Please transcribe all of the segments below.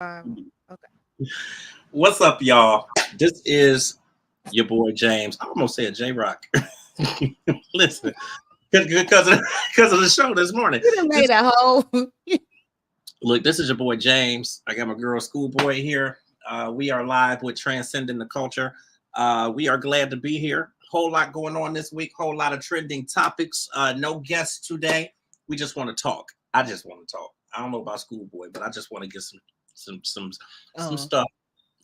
Okay. What's up, y'all? This is your boy James. I almost said J Rock. Listen, because of the show this morning. You done made a whole. Look, this is your boy James. I got my girl SkoolBoi here. We are live with Transcending the Culture. We are glad to be here. Whole lot going on this week. Whole lot of trending topics. No guests today. We just want to talk. I just want to talk. I don't know about SkoolBoi, but I just want to get some stuff.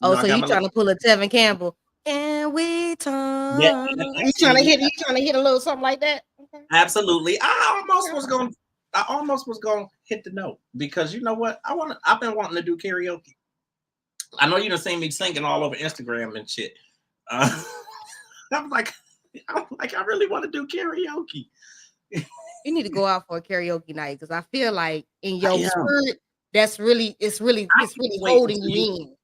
So you trying to pull a Tevin Campbell? And we talk. Yeah, You trying to hit a little something like that? Okay. Absolutely. I almost was gonna hit the note because you know what? I've been wanting to do karaoke. I know you done seen me singing all over Instagram and shit. I'm like, I really want to do karaoke. You need to go out for a karaoke night because I feel like in your spirit, it's really holding you in.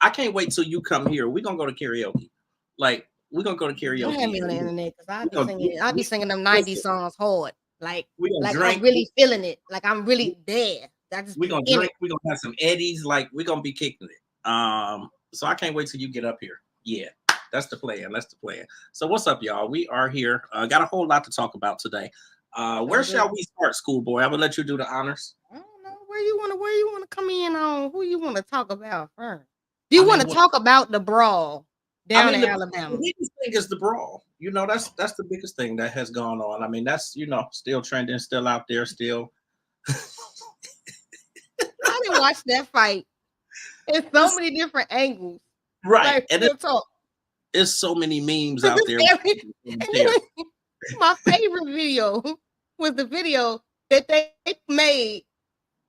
I can't wait till you come here. We're gonna go to karaoke. Like we're gonna go to karaoke. Don't have me on the internet because I be singing them 90s songs hard. Like I'm really feeling it. Like I'm really there. We're gonna drink. We're gonna have some eddies. Like we're gonna be kicking it. So I can't wait till you get up here. Yeah, that's the plan. That's the plan. So what's up, y'all? We are here. Got a whole lot to talk about today. Where shall we start, SkoolBoi? I'm gonna let you do the honors. I don't know where you want to come in on. Who you want to talk about first? Do you want to talk about the brawl down in Alabama? The biggest thing is the brawl. You know, that's the biggest thing that has gone on. I mean, that's still trending, still out there, still. I didn't watch that fight. It's so many different angles. Right. And it's so many memes out there. My favorite video was the video that they made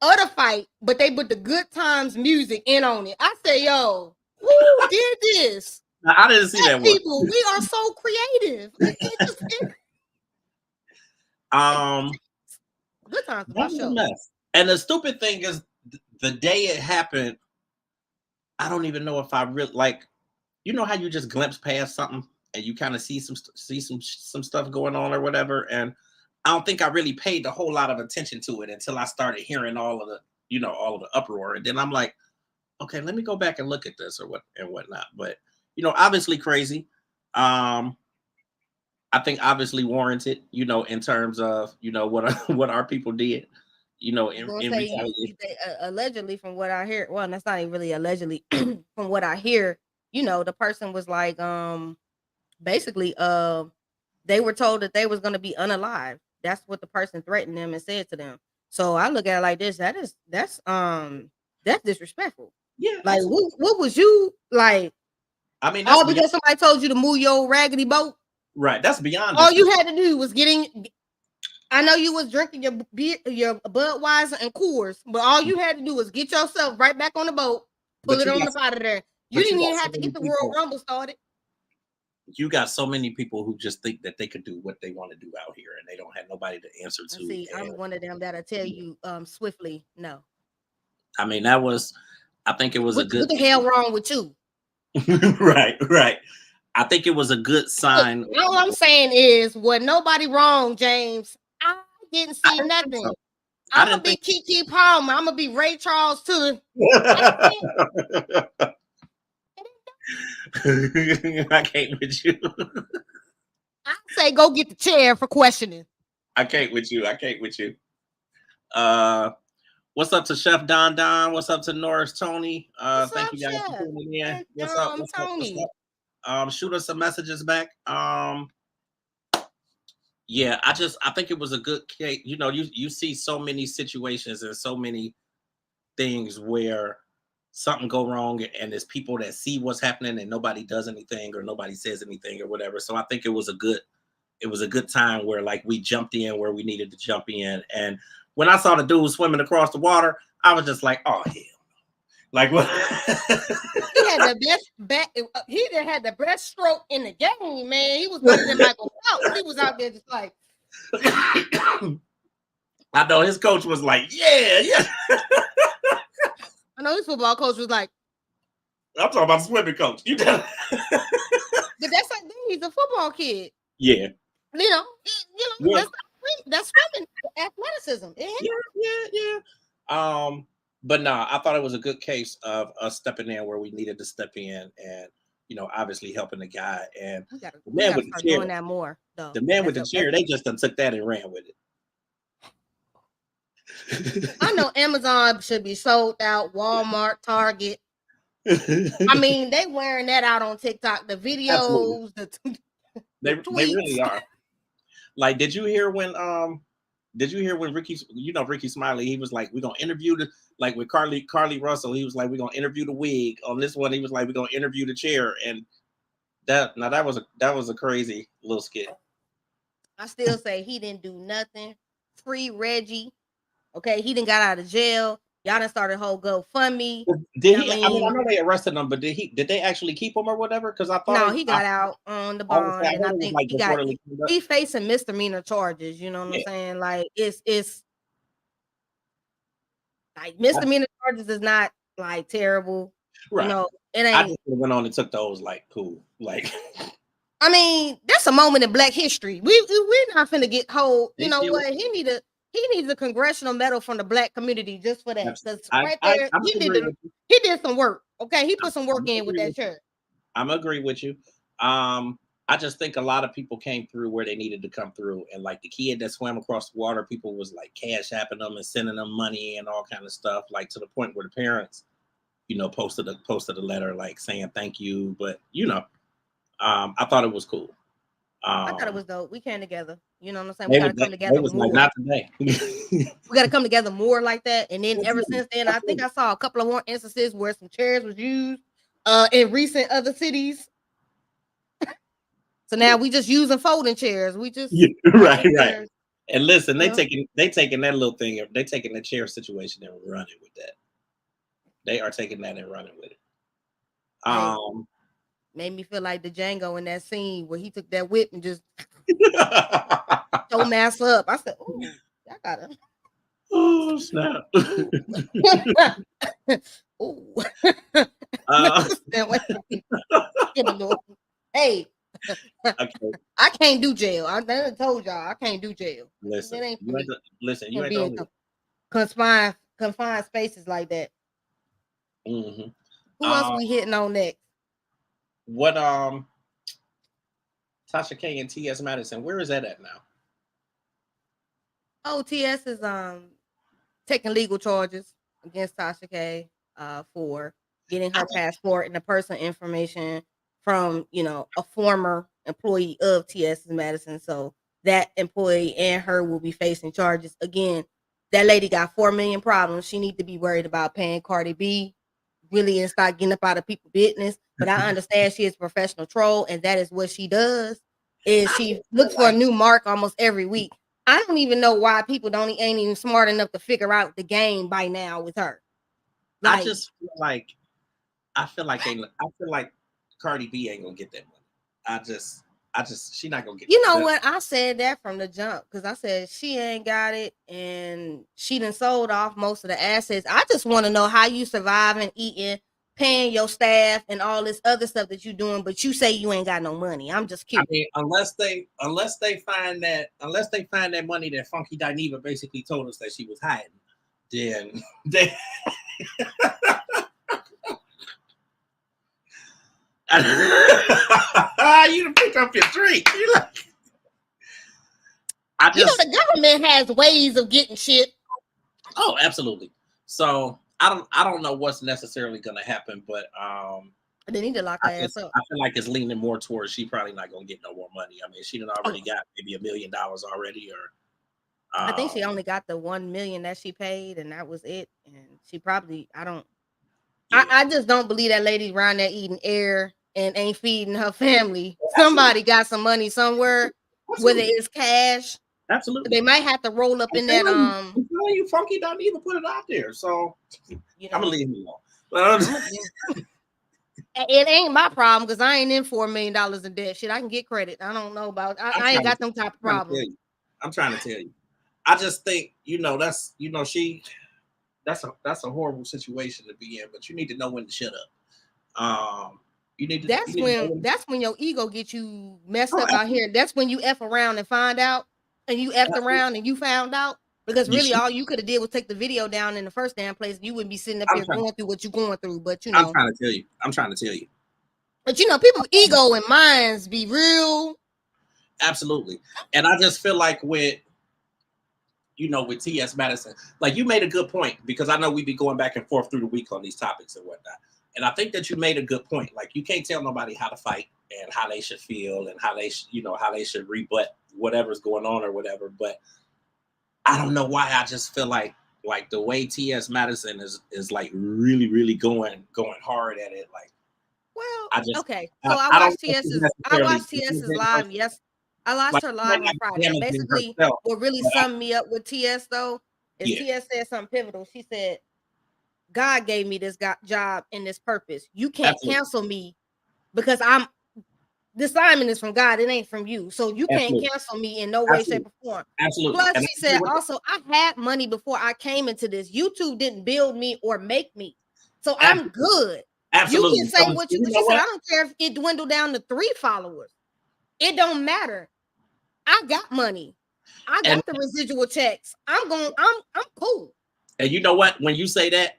of the fight, but they put the Good Times music in on it. I say, yo, who did this? Now, I didn't see that people, one. We are so creative. Good Times was my show. And the stupid thing is, the day it happened, I don't even know if I really like. You know how you just glimpse past something and you kind of see some stuff going on or whatever, and I don't think I really paid a whole lot of attention to it until I started hearing all of the uproar, and then I'm like, okay, let me go back and look at this or whatnot. But obviously crazy. I think obviously warranted. In terms of what our people did. Allegedly, from what I hear, well, that's not even really allegedly. From what I hear, the person was like, basically, they were told that they was going to be unalive. That's what the person threatened them and said to them. So I look at it like this. That's disrespectful. Yeah. Like, what was you like? I mean, all because somebody told you to move your raggedy boat. Right. That's beyond. All you had to do was I know you was drinking your beer, your Budweiser and Coors, but all you had to do was get yourself right back on the boat, pull it on up out of there. You didn't even have to get the Royal Rumble started. You got so many people who just think that they could do what they want to do out here, and they don't have nobody to answer to. See, I'm one of them that'll tell you swiftly no. I mean, I think it was a good. What the hell wrong with you? Right. I think it was a good sign. All I'm saying is, was nobody wrong, James. I didn't see nothing. So. I'm gonna be Keke Palmer. I'm gonna be Ray Charles too. I can't with you. I say go get the chair for questioning. I can't with you. What's up to Chef Don? What's up to Norris Tony? Thank you guys for tuning in. What's up, Tony? Shoot us some messages back. Yeah, I think it was a good case. You see so many situations and so many things where something go wrong and there's people that see what's happening and nobody does anything or nobody says anything or whatever. So I think it was a good time where like we jumped in where we needed to jump in. And when I saw the dude swimming across the water, I was just like, oh hell. Like what? He had the best stroke in the game, man. He was better than Michael Phelps. He was out there just like I know his coach was like, yeah. I know his football coach was like, I'm talking about the swimming coach. You tell. But that's like he's a football kid. Yeah. That's swimming athleticism. Yeah. But no, I thought it was a good case of us stepping in where we needed to step in, and obviously helping the guy. And the We man gotta with the start chair, doing that more though. the man with As the a as chair, they just done took that and ran with I it. know Amazon should be sold out, Walmart, Target. I mean, they wearing that out on TikTok. The Absolutely, videos, the they tweets. really are. Like, did you hear when Ricky Smiley, he was like, we're gonna interview the, like, with Carly Russell, he was like, we're gonna interview the wig. On this one, he was like, we're gonna interview the chair. And that was a crazy little skit. I still say he didn't do nothing. Free Reggie. Okay, he didn't got out of jail. Y'all done started a whole GoFundMe. Did I he? I mean, I mean, know they arrested him, but did they actually keep him or whatever? Because I thought no, it, he got out on the I was I bond, and I heard it was think like reportedly cleaned up. he facing misdemeanor charges. You know what I'm Yeah, saying? Like it's like I, misdemeanor charges is not like terrible. You right. know, it I ain't. just went on and took those, like, cool, like. I mean, that's a moment in Black history. We're not finna get hold. You They know still. what? He needs a congressional medal from the Black community just for that. Because right I there, I'm agree with you. he did some work. Okay, he put some I'm work in with agree that with you. shirt. I'm agree with you. I just think a lot of people came through where they needed to come through, and like the kid that swam across the water, people was like cash apping them and sending them money and all kind of stuff, like to the point where the parents, posted a letter like saying thank you. But I thought it was cool. I thought it Um, was dope. We came together. You know what I'm saying? We got to come they together was like, more. not today. We got to come together more like that. And then ever Absolutely. since then, I think Absolutely. I saw a couple of more instances where some chairs was used in recent other cities. So now we just using folding chairs. We just Yeah, right, folding right. chairs. And listen, You know, they taking that little thing, they taking the chair situation and running with that. They are taking that and running with it. hey, Um, made me feel like the Django in that scene where he took that whip and just told mass up. I said, "Ooh, I gotta." oh snap! Ooh. Ooh. uh, Wait for me. Get a little. Hey, okay, I can't do jail. I done told y'all I can't do jail. listen, That ain't for me. you Can't ain't the be in only confined spaces like that. one. Hmm. Who else we hitting on next? What Tasha K and T.S. Madison, where is that at now? OTS is taking legal charges against Tasha K for getting her passport and the personal information from a former employee of TS Madison. So that employee and her will be facing charges again. That lady got 4 million problems. She need to be worried about paying Cardi B really and start getting up out of people's business. But I understand she is a professional troll, and that is what she does. Is I she just feel looks for a like new mark almost every week. I don't even know why people ain't even smart enough to figure out the game by now with her. I Like, just feel like I feel like Cardi B ain't gonna get that money. I just she not gonna get you know the what? I said that from the jump because I said she ain't got it and she done sold off most of the assets. I just want to know how you surviving, eating, paying your staff, and all this other stuff that you doing, but you say you ain't got no money. I'm just I curious. mean, unless they find that money that Funky Dineva basically told us that she was hiding, then they you done picked up your drink. You like, I You know, just the government has ways of getting shit. oh absolutely. So I don't know what's necessarily gonna happen, but They need to lock her ass up. I feel like it's leaning more towards she probably not gonna get no more money. I mean, she done already Oh, got maybe $1 million already, or I think she only got the 1 million that she paid, and that was it. And she probably, I don't, yeah, I just don't believe that lady around there eating air and ain't feeding her family. absolutely, Somebody got some money somewhere, whether absolutely, it's cash. absolutely. They might have to roll up in that I'm telling you, Funky don't even put it out there. So you I'm gonna know. leave him alone. I'm it ain't my problem because I ain't in $4 million in debt. Shit, I can get credit. I don't know about. I'm I ain't trying to got them type of trying to tell problems. you. I'm trying to tell you. I just think that's she that's a horrible situation to be in. But you need to know when to shut up. You need to know when. That's when your ego gets you messed Oh, up out here. That's when you f around and find out, and you effed absolutely, around and you found out. Because You really should. all you could have did was take the video down in the first damn place. You wouldn't be sitting up I'm here trying. going through what you're going through. But I'm trying to tell you. I'm trying to tell you. But people's ego and minds be real. Absolutely. And I just feel like with T.S. Madison, like you made a good point, because I know we be going back and forth through the week on these topics and whatnot. And I think that you made a good point. Like you can't tell nobody how to fight and how they should feel and how they how they should rebut whatever's going on or whatever. But I don't know why I just feel like the way T.S. Madison is like really, really going hard at it. Like Well, I just okay. So I don't think she's I necessarily watched TS's damaging live. herself. Yes, I watched Like her she might live on not be Friday. damaging Basically, herself, what really but summed me up with TS though is yeah, TS said something pivotal. She said, "God gave me this job and this purpose. You can't absolutely, cancel me because this assignment is from God. It ain't from you. So you can't absolutely, cancel me in no way, shape, absolutely, or form." absolutely. Plus, And I she agree said, with that. also, I had money before I came into this. YouTube didn't build me or make me. So I'm Absolutely, good. You can absolutely. say So what you she know said, I what? don't care if it dwindled down to 3 followers. It don't matter. I got money. I And got the residual checks. I'm cool. you know what? When you say that,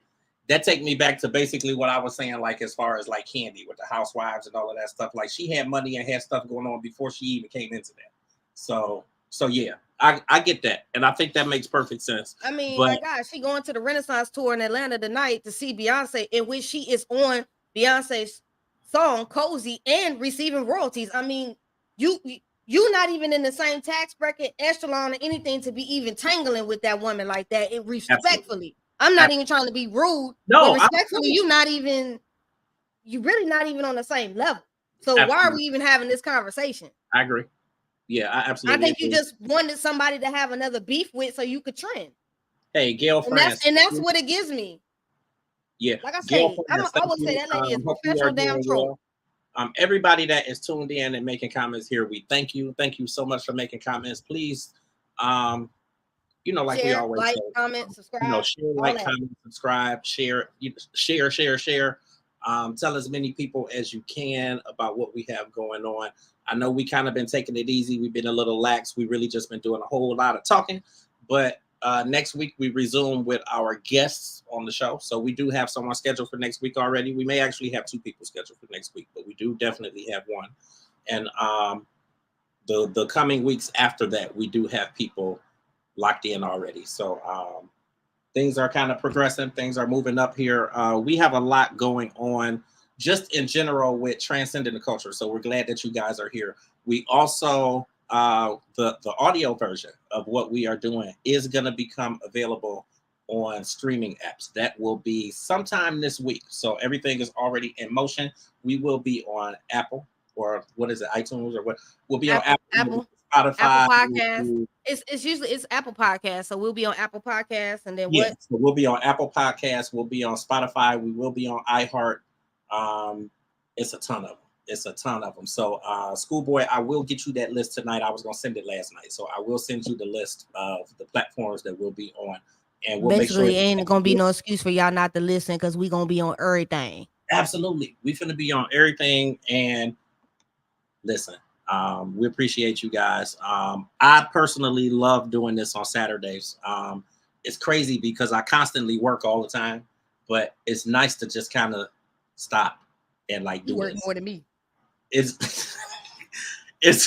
that take me back to basically what I was saying, like as far as like Candy with the housewives and all of that stuff. Like she had money and had stuff going on before she even came into that. So yeah, I get that, and I think that makes perfect sense. I mean, But my God, she going to the Renaissance tour in Atlanta tonight to see Beyonce, in which she is on Beyonce's song "Cozy" and receiving royalties. I mean, you you're not even in the same tax bracket, echelon, or anything to be even tangling with that woman like that. It absolutely, respectfully, I'm not even trying to be rude, but no, I'm respectfully, you really not even on the same level. So why are absolutely. we even having this conversation? I agree. Yeah, I I absolutely think you agree. just wanted somebody to have another beef with so you could trend. Hey, Gail And that's France. and that's what it gives me. Yeah, Like I Gail say, France, I thank would say you. that lady is a Hope you are professional damn doing troll. well. Everybody that is tuned in and making comments here, we thank you. Thank you so much for making comments. Please, um, like we Share, always like, say, comment, subscribe, share, all like, that. comment, subscribe, share, share. Tell as many people as you can about what we have going on. I know we kind of been taking it easy. We've been a little lax. We really just been doing a whole lot of talking. But next week we resume with our guests on the show. So we do have someone scheduled for next week already. We may actually have 2 people scheduled for next week, but we do definitely have one. And the coming weeks after that, we do have people locked in already. So things are kind of progressing. Things are moving up here. We have a lot going on just in general with transcending the culture. So we're glad that you guys are here. We also the audio version of what we are doing is going to become available on streaming apps. That will be sometime this week. So everything is already in motion. We will be on Apple, or what is it, iTunes, or what? We'll be on Apple, Apple Spotify. Podcast. It's Apple Podcast, so we'll be on Apple Podcast, and then Yeah, what? so we'll be on Apple Podcasts. We'll be on Spotify. We will be on iHeart. It's a ton of them. It's a ton of them. So, SkoolBoi, I will get you that list tonight. I was gonna send it last night, so I will send you the list of the platforms that we'll be on, and we'll make sure. Basically, ain't gonna be no excuse for y'all not to listen because we gonna be on everything. Absolutely, we finna be on everything. And listen, we appreciate you guys. I personally love doing this on Saturdays. It's crazy because I constantly work all the time, but it's nice to just kind of stop and like You do work this. more than me. It's it's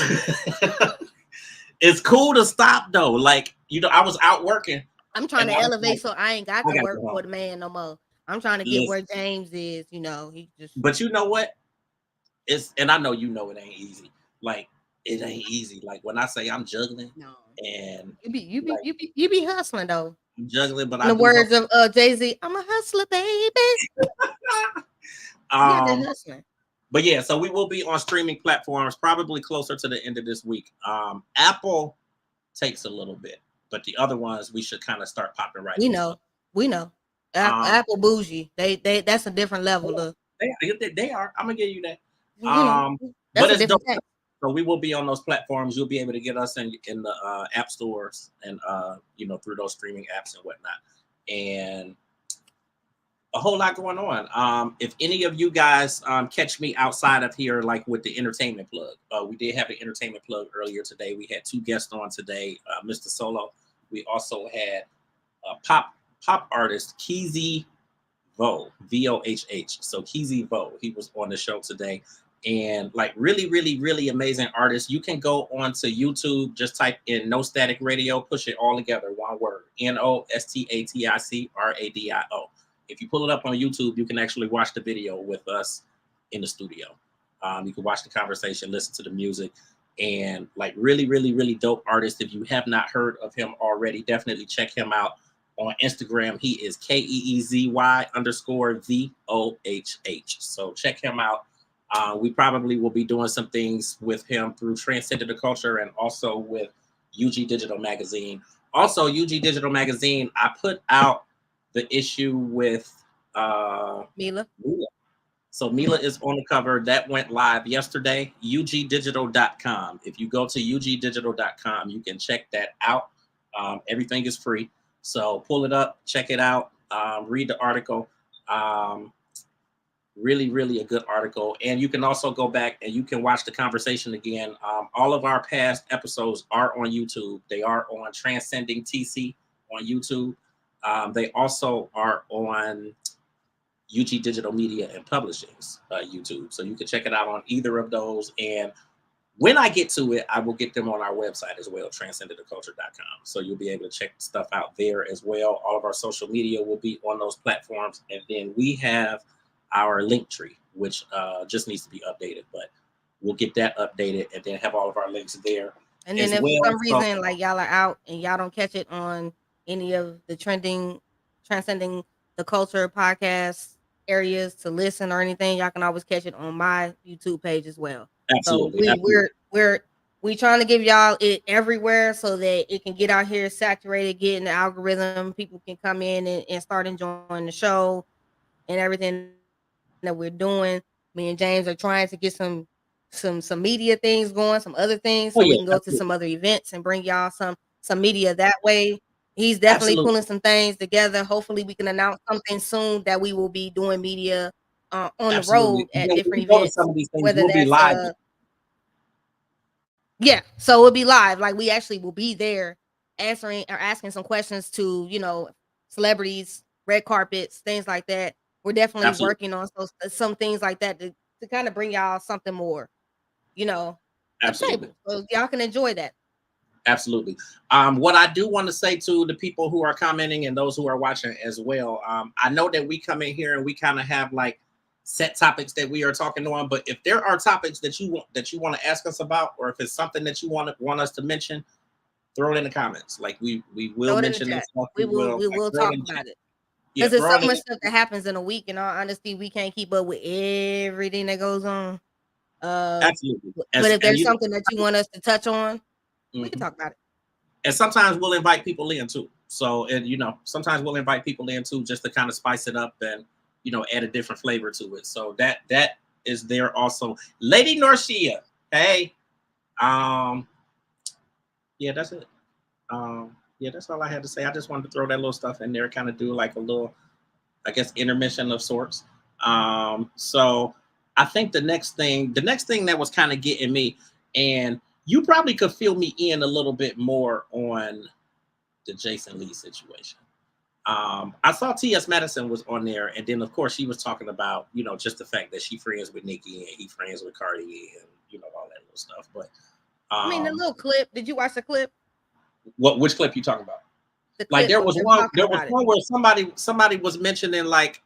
it's cool to stop though. Like, I was out working I'm trying and to I was elevate, like, so I ain't got I to gotta work go for home. the man no more. I'm trying to get where Listen, James is. He just but you know what? And I know it ain't easy. Like, it ain't easy. Like when I say I'm juggling no. and like You be hustling though. I'm juggling, but In I the do words of Jay-Z, I'm a hustler, baby. You got that um hustling. but yeah, so we will be on streaming platforms probably closer to the end of this week. Apple takes a little bit, but the other ones we should kind of start popping right We on up. know. We know. Um Apple bougie. They that's a different level of they are. I'm gonna give you that. you know. But That's a it's dope. different thing. So we will be on those platforms. You'll be able to get us in the app stores and through those streaming apps and whatnot. And a whole lot going on. If any of you guys catch me outside of here, like with the entertainment plug, we did have an entertainment plug earlier today. We had 2 guests on today, Mr. Solo. We also had pop artist Keezy Vohh. So Keezy Vohh, he was on the show today, and like really amazing artist. You can go onto YouTube, just type in No Static Radio, push it all together, one word, NOSTATIC RADIO. If you pull it up on YouTube, you can actually watch the video with us in the studio. You can watch the conversation, listen to the music, and like really dope artist. If you have not heard of him already, definitely check him out on Instagram. He is KEEZY_VOHH. So check him out. We probably will be doing some things with him through Transcending the Culture and also with UG Digital Magazine. Also, UG Digital Magazine, I put out the issue with Mila. So Mila is on the cover. That went live yesterday, ugdigital.com. If you go to ugdigital.com, you can check that out. Everything is free. So pull it up, check it out, read the article. Really a good article. And you can also go back and you can watch the conversation again. All of our past episodes are on YouTube. They are on Transcending TC on YouTube. They also are on UG Digital Media and Publishing's YouTube. So you can check it out on either of those. And when I get to it, I will get them on our website as well, transcendingtheculture.com. So you'll be able to check stuff out there as well. All of our social media will be on those platforms. And then we have our link tree, which just needs to be updated, but we'll get that updated and then have all of our links there. And then if for some reason like y'all are out and y'all don't catch it on any of the Transcending the Culture podcast areas to listen or anything, y'all can always catch it on my YouTube page as well. Absolutely. So we trying to give y'all it everywhere so that it can get out here saturated, get in the algorithm. People can come in and start enjoying the show and everything that we're doing. Me and James are trying to get some media things going, some other things, so we can go to some other events and bring y'all some media that way. He's definitely pulling some things together. Hopefully we can announce something soon that we will be doing media on the road at different events. Some of these things whether will be live. Yeah, so it'll be live. Like we actually will be there answering or asking some questions to, celebrities, red carpets, things like that. We're definitely working on some things like that to kind of bring y'all something more, to the table. So y'all can enjoy that. Absolutely. What I do want to say to the people who are commenting and those who are watching as well, I know that we come in here and we kind of have like set topics that we are talking on, but if there are topics that you want to ask us about, or if it's something that you want us to mention, throw it in the comments. Like we will mention this stuff. We will talk about it. Because there's so much stuff that happens in a week. In all honesty, we can't keep up with everything that goes on. Absolutely. But if there's something that you want us to touch on, we can talk about it. And sometimes we'll invite people in too. So, and sometimes we'll invite people in too, just to kind of spice it up and add a different flavor to it. So that is there also. Lady Norcia, hey, yeah, that's it. Yeah, that's all I had to say. I just wanted to throw that little stuff in there, kind of do like a little, I guess, intermission of sorts. So I think the next thing that was kind of getting me, and you probably could fill me in a little bit more on the Jason Lee situation. I saw T.S. Madison was on there, and then of course she was talking about, just the fact that she friends with Nicki and he friends with Cardi and all that little stuff. But I mean, the little clip. Did you watch the clip? Which clip you talking about? Like there was one where somebody was mentioning like,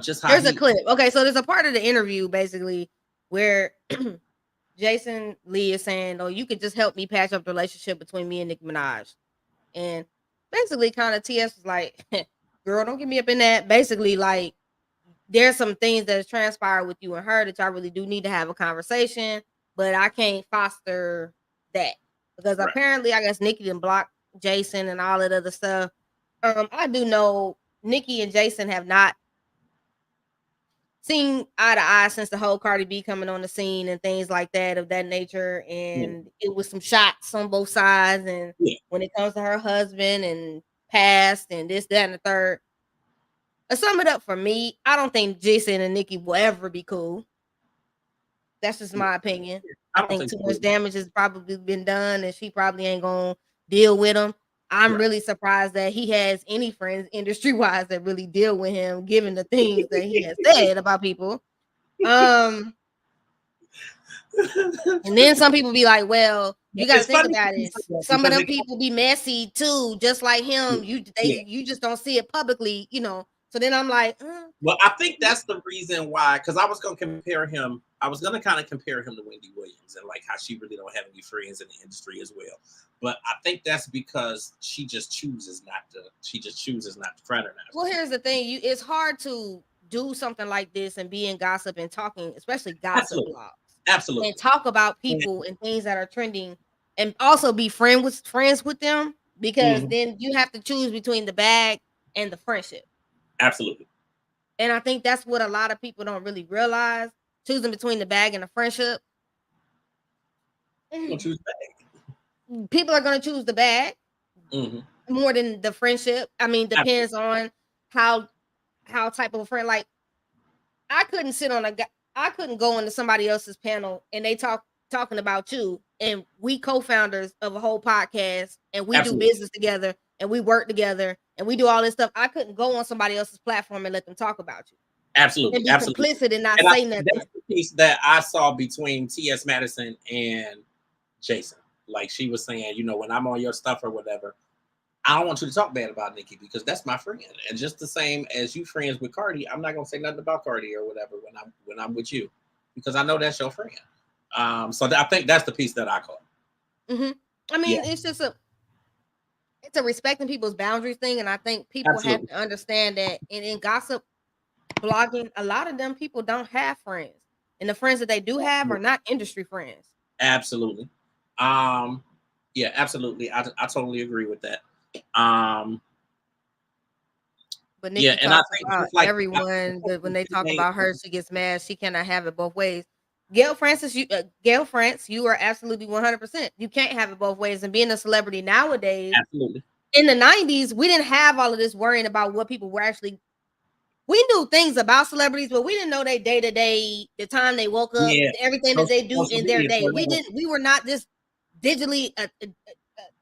just how there's a clip. Okay, so there's a part of the interview basically where Jason Lee is saying, "Oh, you could just help me patch up the relationship between me and Nicki Minaj," and basically, kind of TS was like, "Girl, don't get me up in that." Basically, like there's some things that has transpired with you and her that y'all really do need to have a conversation, but I can't foster that because apparently, I guess Nicki didn't block Jason and all that other stuff. I do know Nicki and Jason have not seen eye to eye since the whole Cardi B coming on the scene and things like that of that nature. And it was some shots on both sides. And when it comes to her husband and past and this, that, and the third, to sum it up for me, I don't think Jason and Nicki will ever be cool. That's just my opinion. I think too much damage has probably been done, and she probably ain't gonna deal with him. I'm Right. really surprised that he has any friends industry wise that really deal with him, given the things that he has said about people. And then some people be like, well, you got to It's think funny about you it. say that Some of because them people be messy too, just like him. yeah. You just don't see it publicly, you know. So then I'm like, Well, I think that's the reason why, because I was going to compare him. I was going to kind of compare him to Wendy Williams and like how she really don't have any friends in the industry as well. But I think that's because she just chooses not to. She just chooses not to fraternize. well, here's the thing: it's hard to do something like this and be in gossip and talking, especially gossip Absolutely, blogs, and absolutely. talk about people and things that are trending, and also be friends with them, because Mhm. then you have to choose between the bag and the friendship. Absolutely. And I think that's what a lot of people don't really realize, choosing between the bag and the friendship. Don't choose back. People are going to choose the bag Mhm. more than the friendship. I mean, Absolutely. depends on how type of a friend. Like, I couldn't sit on I couldn't go into somebody else's panel and they talking about you, and we co-founders of a whole podcast, and we do Absolutely. business together, and we work together, and we do all this stuff. I couldn't go on somebody else's platform and let them talk about you and Absolutely. be Absolutely. complicit and not And I say think nothing. that's the piece that I saw between T.S. Madison and Jason. Like she was saying, when I'm on your stuff or whatever, I don't want you to talk bad about Nikki because that's my friend. And just the same as you friends with Cardi, I'm not gonna say nothing about Cardi or whatever when I'm with you because I know that's your friend. So I think that's the piece that I caught. I Yeah, mean, it's a respecting people's boundaries thing, and I think people have absolutely, to understand that. And in gossip blogging, a lot of them people don't have friends, and the friends that they do have are not industry friends. absolutely. Um, yeah, absolutely. I totally agree with that. Um, But yeah, Nikki and I talks think about just like everyone, but when they talk about her, she gets mad. She cannot have it both ways. Gail France, you are absolutely 100%. You can't have it both ways. And being a celebrity nowadays, absolutely, in the 90s, we didn't have all of this worrying about what people were actually. We knew things about celebrities, but we didn't know their day to day, the time they woke up, yeah. everything that Social, they do social in their media day. turned that on. We were not just digitally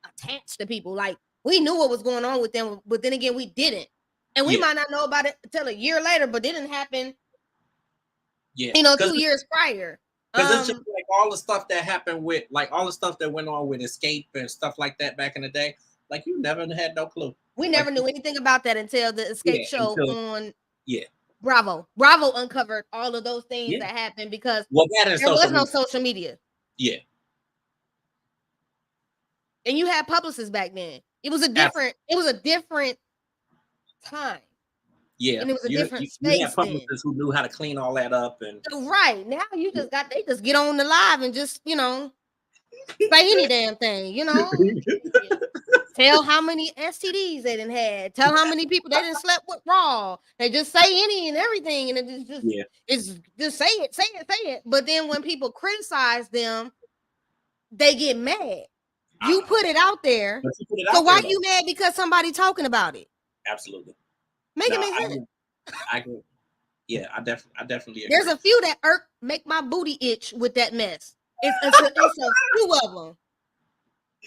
attached to people. Like, we knew what was going on with them, but then again, we didn't. And we Yeah, might not know about it until a year later, but it didn't happen, yeah, 2 years prior. because it's just Um, like all the stuff that happened with like all the stuff that went on with Escape and stuff like that back in the day. Like you never had no clue. we Like never knew anything about that until the Escape yeah, show until on yeah, Bravo. Bravo uncovered all of those things yeah. that happened because Well, that and there was social no media. social media. Yeah, And you had publicists back then. absolutely. It was a different time. Yeah, And it was a you, different you you had space then. publicists who knew how to clean all that up and So, right. Now yeah. they just get on the live and just, say any damn thing, tell how many STDs they didn't had, tell how many people they didn't slept with raw. They just say any and everything, and Yeah. it's just say it, say it, say it. But then when people criticize them, they get mad. You Uh-huh. put it out there, But you put it so out why there though. you mad because somebody talking about it? Absolutely. Make it No, make I sense. agree. I agree. Yeah, I definitely There's agree. a few that make my booty itch with that mess. It's a few of them.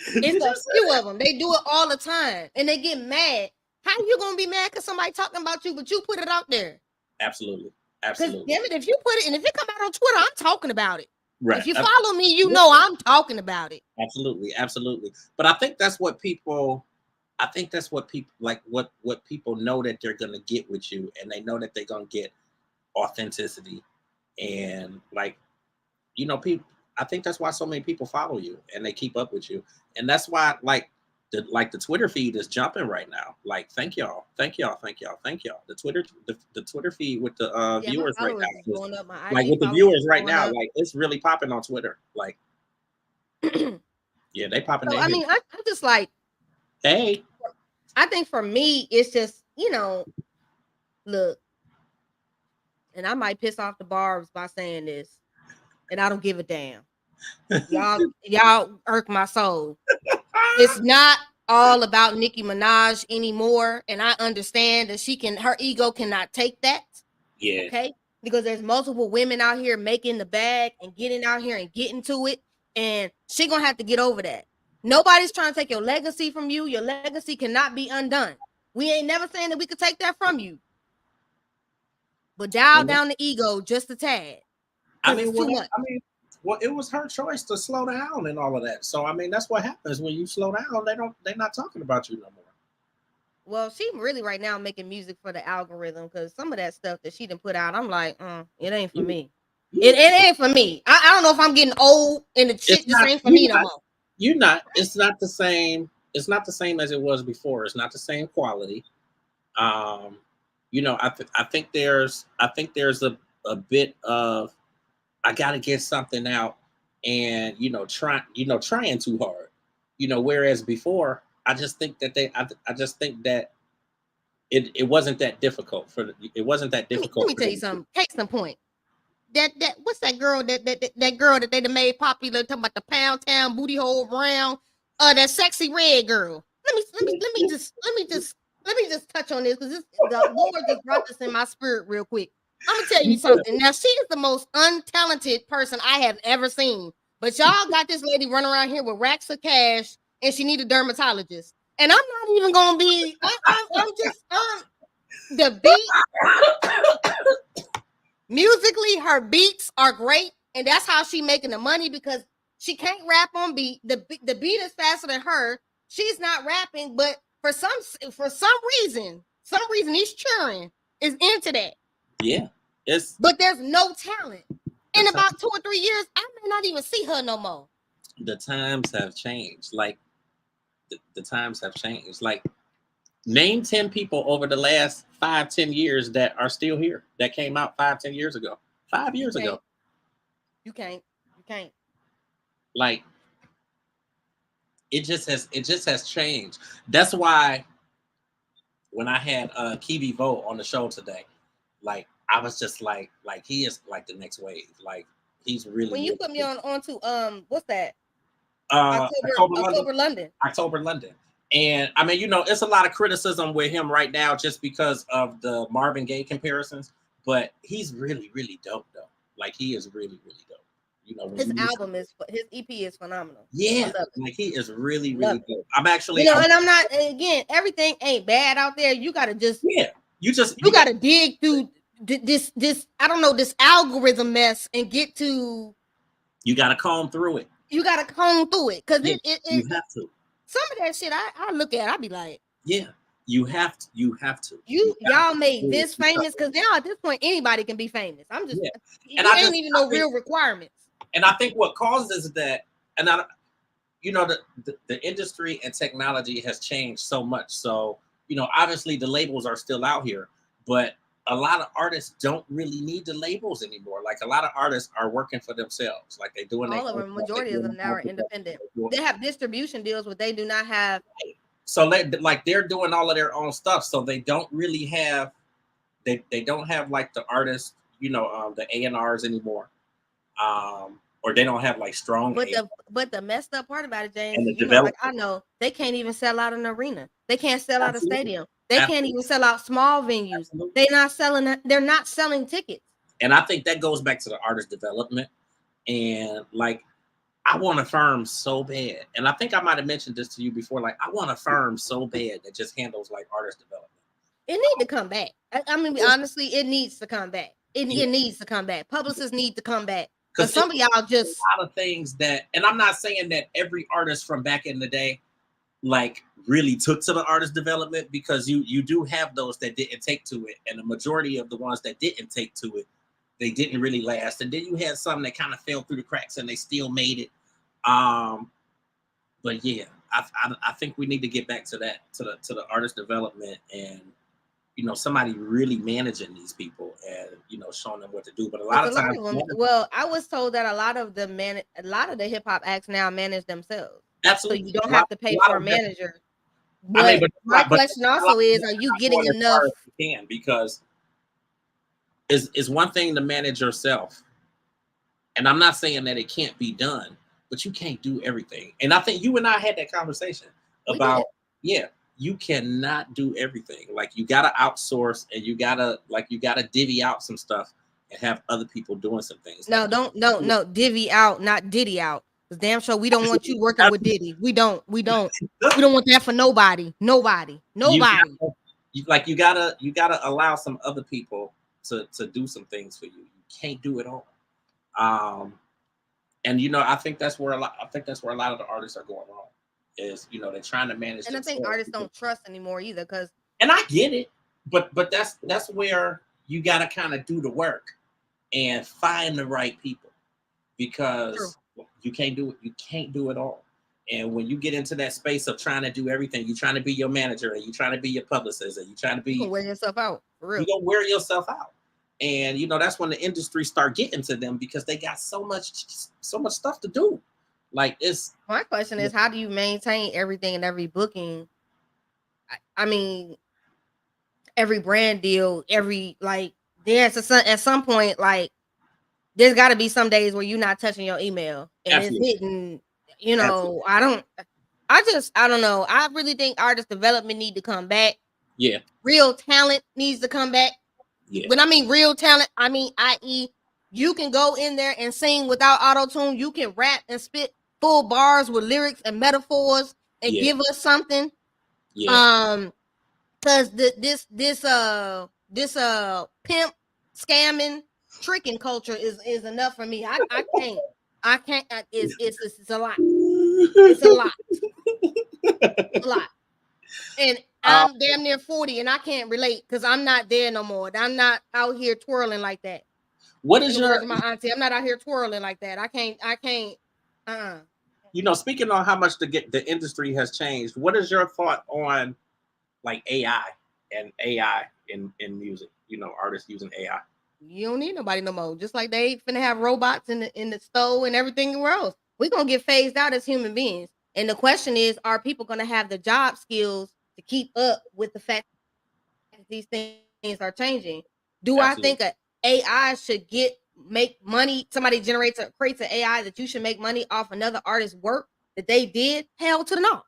It's Did a you say few that? of them. They do it all the time, and they get mad. How you gonna be mad because somebody talking about you, but you put it out there? Absolutely. Because Absolutely. damn it, if you put it and if it come out on Twitter, I'm talking about it. Right. If you follow me, you Yeah, know I'm talking about it. absolutely. Absolutely. But I think that's what people like what people know that they're gonna get with you and they know that they're gonna get authenticity and like people. I think that's why so many people follow you and they keep up with you, and that's why the Twitter feed is jumping right now. Like, thank y'all, thank y'all, thank y'all, thank y'all. The Twitter feed with the Yeah, my viewers right followers is now is going up. My like IG with the followers viewers is right going now. up. Like, it's really popping on Twitter. Like, So yeah, they popping their I head. mean, I'm just like, Hey, I think for me, it's just look, and I might piss off the barbs by saying this, and I don't give a damn. Y'all irk my soul. It's not all about Nicki Minaj anymore, and I understand that her ego cannot take that. yeah, Okay, because there's multiple women out here making the bag and getting out here and getting to it, and she gonna have to get over that. Nobody's trying to take your legacy from you. Your legacy cannot be undone. We ain't never saying that we could take that from you. But dial down the ego just a tad. I Because mean, it's too well, much. well, it was her choice to slow down and all of that. So I mean, that's what happens when you slow down. They're not talking about you no more. Well, she really right now making music for the algorithm because some of that stuff that she done put out, I'm like, it ain't for me. It ain't for me. I don't know if I'm getting old and the shit just ain't for me no more. It's not the same. It's not the same as it was before. It's not the same quality. I think there's a bit of I got to get something out, and trying too hard. Whereas before, I just think that I just think that it wasn't that difficult it wasn't that difficult. Let me tell you something. Case in point. That what's that girl that girl that they done made popular talking about the Pound Town booty hole brown, that sexy red girl. Let me just touch on this because the Lord just brought this in my spirit real quick. I'm gonna tell you something. Now she is the most untalented person I have ever seen, but y'all got this lady running around here with racks of cash, and she need a dermatologist. And I'm not even gonna be. I'm just the beat. Musically, her beats are great, and that's how she making the money because she can't rap on beat. The beat is faster than her. She's not rapping, but for some reason, he's cheering is into that. Yeah, but there's no talent. In about 2 or 3 years, I may not even see her no more. The times have changed. Like the times have changed. Like name 10 people over the last 5-10 years that are still here that came out 5-10 years ago. 5 years ago. You can't. Like it just has changed. That's why when I had Kiwi Vote on the show today, like I was just like he is like the next wave. Like he's really. When you put me onto what's that? October London. October London. And I mean, it's a lot of criticism with him right now just because of the Marvin Gaye comparisons, but he's really, really dope though. Like he is really, really dope. His EP is phenomenal. Yeah, like he is really, really dope. I'm actually, and I'm not. Again, everything ain't bad out there. You gotta just you gotta dig through this. I don't know, this algorithm mess and get to. You gotta comb through it. You gotta comb through it because you have to. Some of that shit I look at, I be like, yeah, you have to. Y'all made this famous because now at this point anybody can be famous. I'm just, and I ain't even no real requirements. And I think what causes that, and the industry and technology has changed so much. So obviously the labels are still out here, but a lot of artists don't really need the labels anymore. Like a lot of artists are working for themselves. Like they're doing all of them. Majority of them now are independent. They have distribution deals, but they do not have. So they're doing all of their own stuff. So they don't really have. They don't have like the artists, the A&Rs anymore. Or they don't have like strong. But the messed up part about it, James, like I know they can't even sell out an arena. They can't sell out a stadium. They can't even sell out small venues. They're not selling tickets. And I think that goes back to the artist development. And like, I want a firm so bad. And I think I might have mentioned this to you before. Like, I want a firm so bad that just handles like artist development. It needs to come back. I mean, honestly, it needs to come back. It needs to come back. Publicists need to come back. Because some of y'all just a lot of things that, and I'm not saying that every artist from back in the day like really took to the artist development, because you do have those that didn't take to it, and the majority of the ones that didn't take to it, they didn't really last. And then you had some that kind of fell through the cracks and they still made it. But yeah, I think we need to get back to that, to the artist development, and somebody really managing these people and showing them what to do. But a lot of times, well, I was told that a lot of the hip hop acts now manage themselves. Absolutely, so you don't have to pay for a manager. But my question also is, are you getting enough? Because it's one thing to manage yourself, and I'm not saying that it can't be done, but you can't do everything. And I think you and I had that conversation about you cannot do everything. Like you gotta outsource, and you gotta divvy out some stuff and have other people doing some things. No, don't divvy out, not diddy out. Because damn sure we don't want you working with Diddy. We don't want that for nobody. Nobody. You gotta allow some other people to do some things for you. You can't do it all. And I think that's where a lot of the artists are going wrong. Is they're trying to manage. And I think artists don't trust anymore either, because. And I get it, but that's where you gotta kind of do the work and find the right people, because you can't do it. You can't do it all. And when you get into that space of trying to do everything, you're trying to be your manager, and you're trying to be your publicist, and you're trying to be. You wear yourself out. For real. You're gonna wear yourself out. And that's when the industry start getting to them, because they got so much stuff to do. Like, it's. My question is, how do you maintain everything and every booking? I mean, every brand deal, at some point, like, there's got to be some days where you're not touching your email and Absolutely. It's hitting. Absolutely. I don't know. I really think artist development need to come back. Yeah. Real talent needs to come back. Yeah. When I mean real talent, I mean, i.e., you can go in there and sing without auto-tune. You can rap and spit full bars with lyrics and metaphors and give us something. Yeah. Because this pimp scamming tricking culture is enough for me. I can't. It's a lot. It's a lot. It's a lot. And I'm damn near 40, and I can't relate because I'm not there no more. I'm not out here twirling like that. What is your my auntie? I'm not out here twirling like that. I can't. Speaking on how much the industry has changed, what is your thought on like AI in music? Artists using AI. You don't need nobody no more. Just like they ain't finna have robots in the stove and everything else. We're gonna get phased out as human beings. And the question is, are people gonna have the job skills to keep up with the fact that these things are changing? Do Absolutely. I think AI should make money? Somebody creates an AI that you should make money off another artist's work that they did? Hell to the no.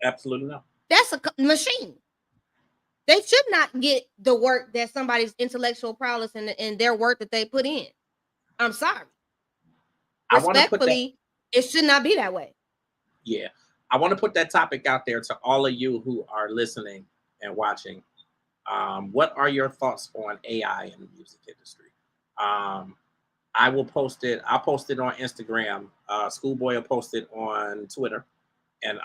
Absolutely not. That's a machine. They should not get the work that somebody's intellectual prowess and their work that they put in. I'm sorry. Respectfully, it should not be that way. Yeah. I want to put that topic out there to all of you who are listening and watching. What are your thoughts on AI in the music industry? I will post it. I'll post it on Instagram. SkoolBoi will post it on Twitter. And,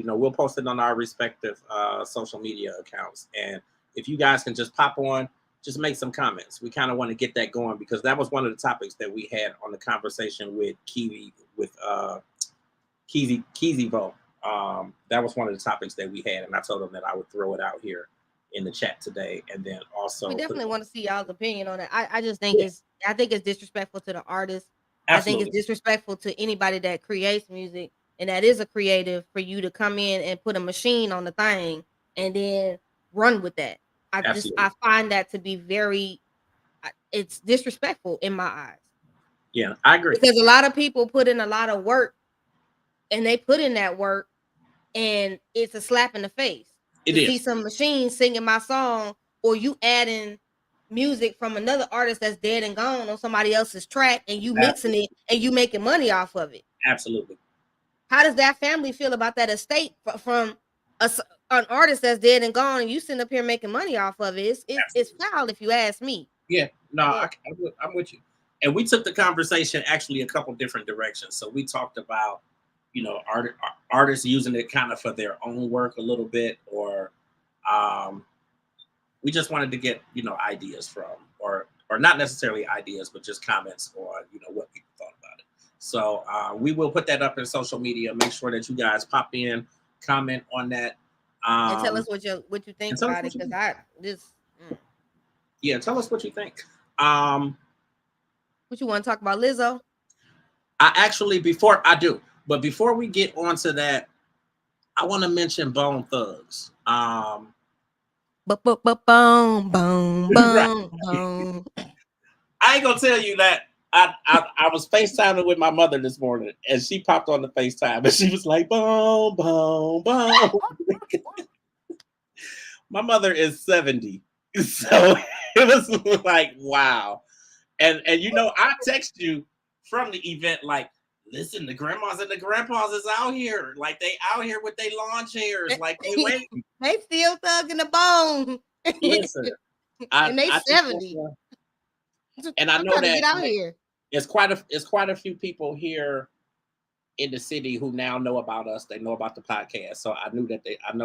we'll post it on our respective social media accounts. And if you guys can just pop on, just make some comments. We kind of want to get that going, because that was one of the topics that we had on the conversation with Keezy Vo. That was one of the topics that we had. And I told him that I would throw it out here in the chat today. And then also, we definitely want to see y'all's opinion on it. I just think it's disrespectful to the artist. Absolutely. I think it's disrespectful to anybody that creates music and that is a creative, for you to come in and put a machine on the thing and then run with that. I find that to be it's disrespectful in my eyes. Yeah, I agree. Because a lot of people put in a lot of work, and they put in that work, and it's a slap in the face. See some machine singing my song, or you adding music from another artist that's dead and gone on somebody else's track, and you mixing it and you making money off of it. Absolutely. How does that family feel about that estate from an artist that's dead and gone, and you sitting up here making money off of it? It's foul, if you ask me. Yeah, no, yeah. I'm with you. And we took the conversation actually a couple different directions. So we talked about, artists using it kind of for their own work a little bit, or we just wanted to get, ideas from, or not necessarily ideas, but just comments on, what people thought about it. So we will put that up in social media. Make sure that you guys pop in, comment on that, and tell us what you think about it. Because yeah, tell us what you think. What you want to talk about, Lizzo? Before we get on to that, I want to mention Bone Thugs. Boom, boom, boom. I ain't gonna tell you that. I was FaceTiming with my mother this morning, and she popped on the FaceTime, and she was like, boom, boom, boom. My mother is 70, so it was like, wow. And I text you from the event like, listen, the grandmas and the grandpas is out here. Like they out here with their lawn chairs. Like they waiting. They still thugging the bone. Listen, And they I just 70. and I I'm know trying to get that out like, here. it's quite a few people here in the city who now know about us. They know about the podcast. So I know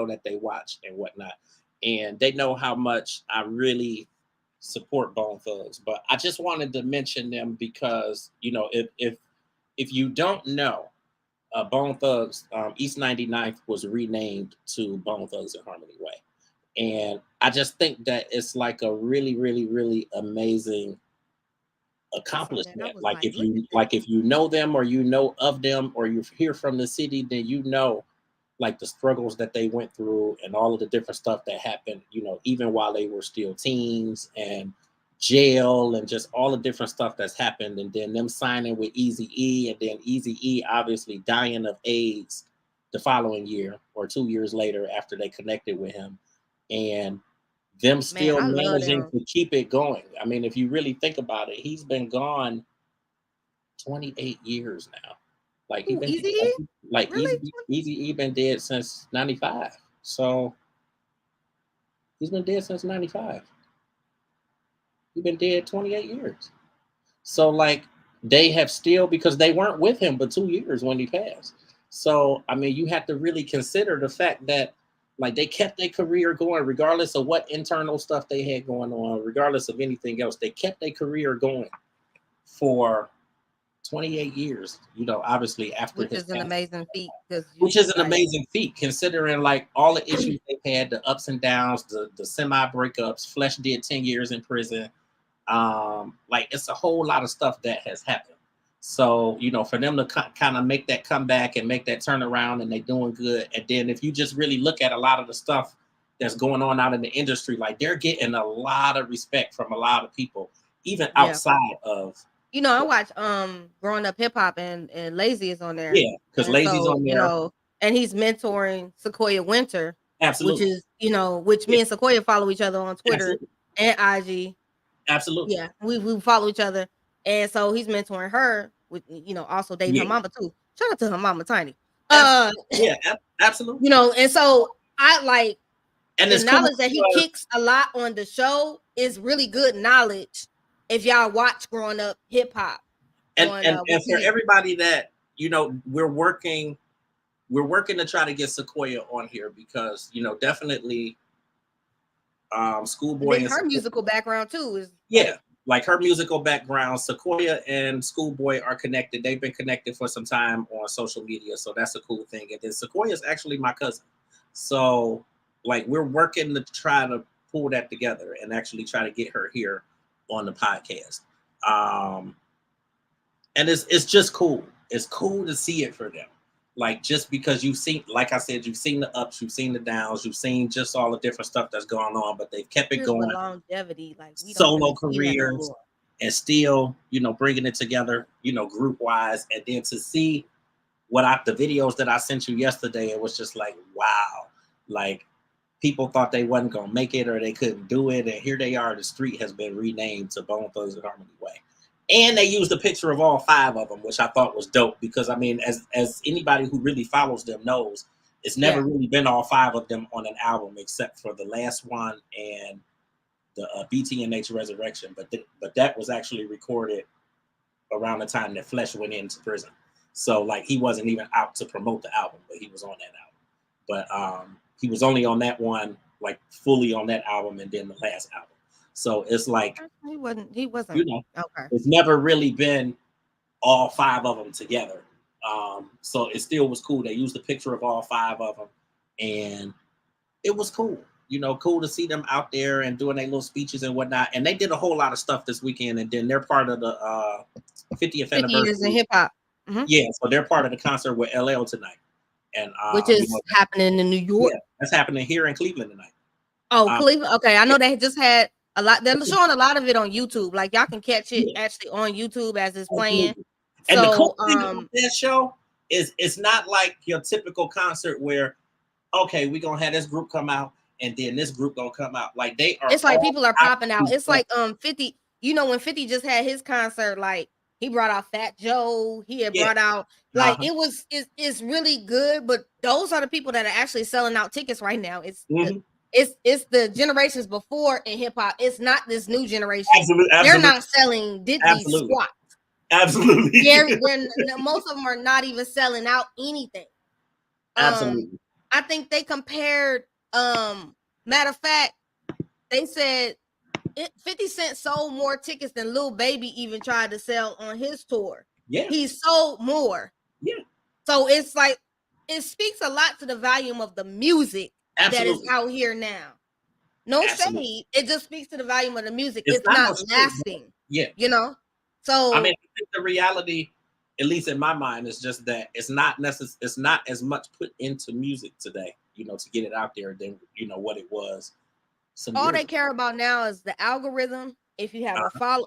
that they watch and whatnot. And they know how much I really support Bone Thugs. But I just wanted to mention them because, you know, if you don't know, Bone Thugs, East 99th was renamed to Bone Thugs and Harmony Way. And I just think that it's like a really, really, really amazing I saw that. I accomplishment. was like, look at Like that. if you know them or you know of them or you're here from the city, then you know like the struggles that they went through and all of the different stuff that happened, you know, even while they were still teens and jail and just all the different stuff that's happened. And then them signing with Easy E and then Easy E obviously dying of AIDS the following year or 2 years later after they connected with him. And them Man, still I love managing them. to keep it going. I mean, if you really think about it, he's been gone 28 years now. Like he Ooh, been Easy E? like Really? Easy E been dead since 95. So he's been dead since 95. He's been dead 28 years. So like they have still because they weren't with him but 2 years when he passed. So I mean you have to really consider the fact that like they kept their career going regardless of what internal stuff they had going on, regardless of anything else. They kept their career going for 28 years, you know, obviously after Which his is an passing. amazing feat because Which you is an like, amazing feat considering like all the issues they've had, the ups and downs, the semi breakups. Flesh did 10 years in prison. Like it's a whole lot of stuff that has happened. So, you know, for them to kind of make that comeback and make that turnaround and they doing good. And then if you just really look at a lot of the stuff that's going on out in the industry, like they're getting a lot of respect from a lot of people, even yeah. outside of, I watch Growing Up Hip Hop and Lazy is on there. yeah, because And Lazy's so, on there. and he's mentoring Sequoia Winter, which Absolutely. is, which Yeah, me and Sequoia follow each other on Twitter absolutely. and IG. Absolutely. Yeah, we follow each other. And so he's mentoring her with, also dating her Yeah. mama too. Shout out to her mama Tiny. Absolutely. Yeah, absolutely. And so I like And the it's cool knowledge that he because kicks a lot on the show is really good knowledge if y'all watch Growing Up Hip Hop on and with for TV. everybody that you know, we're working to try to get Sequoia on here because you know definitely And Schoolboy then and her Sequoia, musical background too is yeah, like her musical background, Sequoia and Schoolboy are connected. They've been connected for some time on social media, so that's a cool thing. And then Sequoia is actually my cousin, so like we're working to try to pull that together and actually try to get her here on the podcast. Um, and it's just cool. It's cool to see it for them. Like just because you've seen, like I said, you've seen the ups, you've seen the downs, you've seen just all the different stuff that's going on, but they've kept it years with going. longevity. Like we don't Solo really see that no careers more. and still, you know, bringing it together, you know, group wise, and then to see the videos that I sent you yesterday, it was just like wow, like people thought they wasn't gonna make it or they couldn't do it, and here they are. The street has been renamed to Bone Thugs and Harmony Way, and they used a picture of all five of them, which I thought was dope because I mean, as anybody who really follows them knows, it's never Yeah. really been all five of them on an album except for the last one and the BTNH Resurrection, but that was actually recorded around the time that Flesh went into prison. So like he wasn't even out to promote the album, but he was on that album. But he was only on that one, like fully on that album, and then the last album. So it's like He wasn't. He you wasn't. know, Okay. it's never really been all five of them together. So it still was cool. They used a picture of all five of them, and it was cool. You know, cool to see them out there and doing their little speeches and whatnot. And they did a whole lot of stuff this weekend. And then they're part of the 50th 50 years in anniversary. hip hop. Hmm. Yeah, so they're part of the concert with LL tonight. And Which you is know, happening in New yeah, York. that's happening here in Cleveland tonight. Oh, Cleveland. Okay, I Yeah, know they just had a lot. They're showing a lot of it on YouTube. Like y'all can catch it yeah, actually on YouTube as it's playing. absolutely. And the So, cool thing about that show is it's not like your typical concert where okay, we're gonna have this group come out and then this group gonna come out. Like they are it's like all people are out popping out. It's together. like 50. When 50 just had his concert, like He brought out Fat Joe. He had Yeah. brought out like it's really good. But those are the people that are actually selling out tickets right now. It's the generations before in hip hop. It's not this new generation. Absolutely. They're not selling diddly squat. Absolutely. Most of them are not even selling out anything. Absolutely. I think they compared. Matter of fact, they said 50 Cent sold more tickets than Lil Baby even tried to sell on his tour. Yeah. He sold more. Yeah. So it's like it speaks a lot to the volume of the music Absolutely. that is out here now. No shade. It just speaks to the volume of the music. It's not not lasting. Yeah. You know? So I mean, I think the reality, at least in my mind, is just that it's not as much put into music today, you know, to get it out there than, you know, what it was. All they care about now is the algorithm. If you have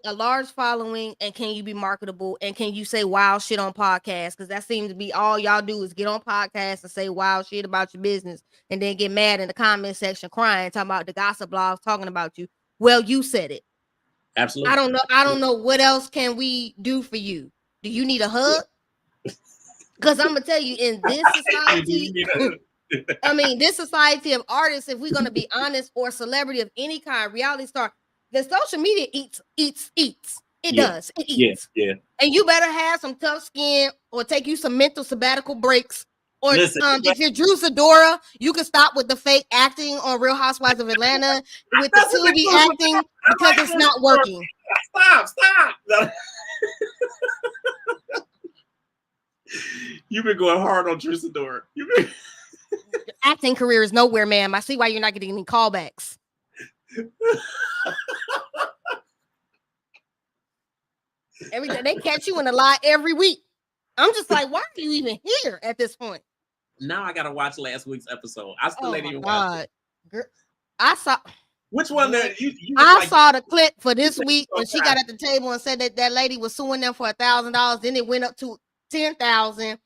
a large following, and can you be marketable, and can you say wild shit on podcasts? Because that seems to be all y'all do is get on podcasts and say wild shit about your business, and then get mad in the comment section crying, talking about the gossip blogs talking about you. Well, you said it. Absolutely. I don't know what else can we do for you. Do you need a hug? Because I'm gonna tell you, in this society, I mean, this society of artists, if we're gonna be honest, or celebrity of any kind, reality star, the social media eats. It does. It eats. Yeah. And you better have some tough skin, or take you some mental sabbatical breaks. Or if you're Drew Sidora, you can stop with the fake acting on Real Housewives of Atlanta with the Tubi acting, because it's not working. Stop. No. You've been going hard on Drew Sidora. Your acting career is nowhere, ma'am. I see why you're not getting any callbacks. Every day they catch you in a lie every week. I'm just like, why are you even here at this point? Now I gotta watch last week's episode. I still ain't even watched it. Girl, I saw. Which one that you I saw the clip for this week when she got at the table and said that lady was suing them for $1,000. Then it went up to 10,000.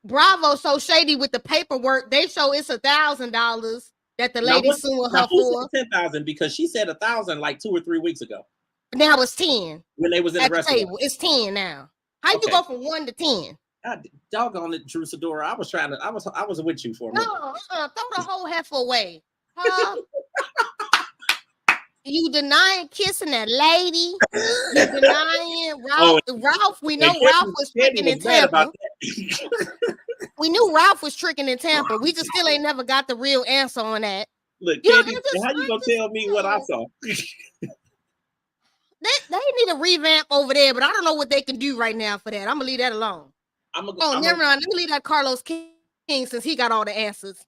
Bravo so shady with the paperwork. They show it's $1,000 that the lady suing her for. 10,000 because she said 1,000 like 2 or 3 weeks ago. Now it's 10 when they was in at the restaurant. Table. It's 10 now. How you go from 1 to 10? God, doggone it, Drew Sidora. I was with you for a minute. No, throw the whole heifer away. Huh? You denying kissing that lady. You denying Ralph. Ralph, we know Ralph was tricking in Tampa. We knew Ralph was tricking in Tampa. We just still ain't never got the real answer on that. Look, Candy, how you gonna tell me what I saw? They need a revamp over there, but I don't know what they can do right now for that. I'm gonna leave that alone. Never mind. Let me leave that Carlos King since he got all the answers.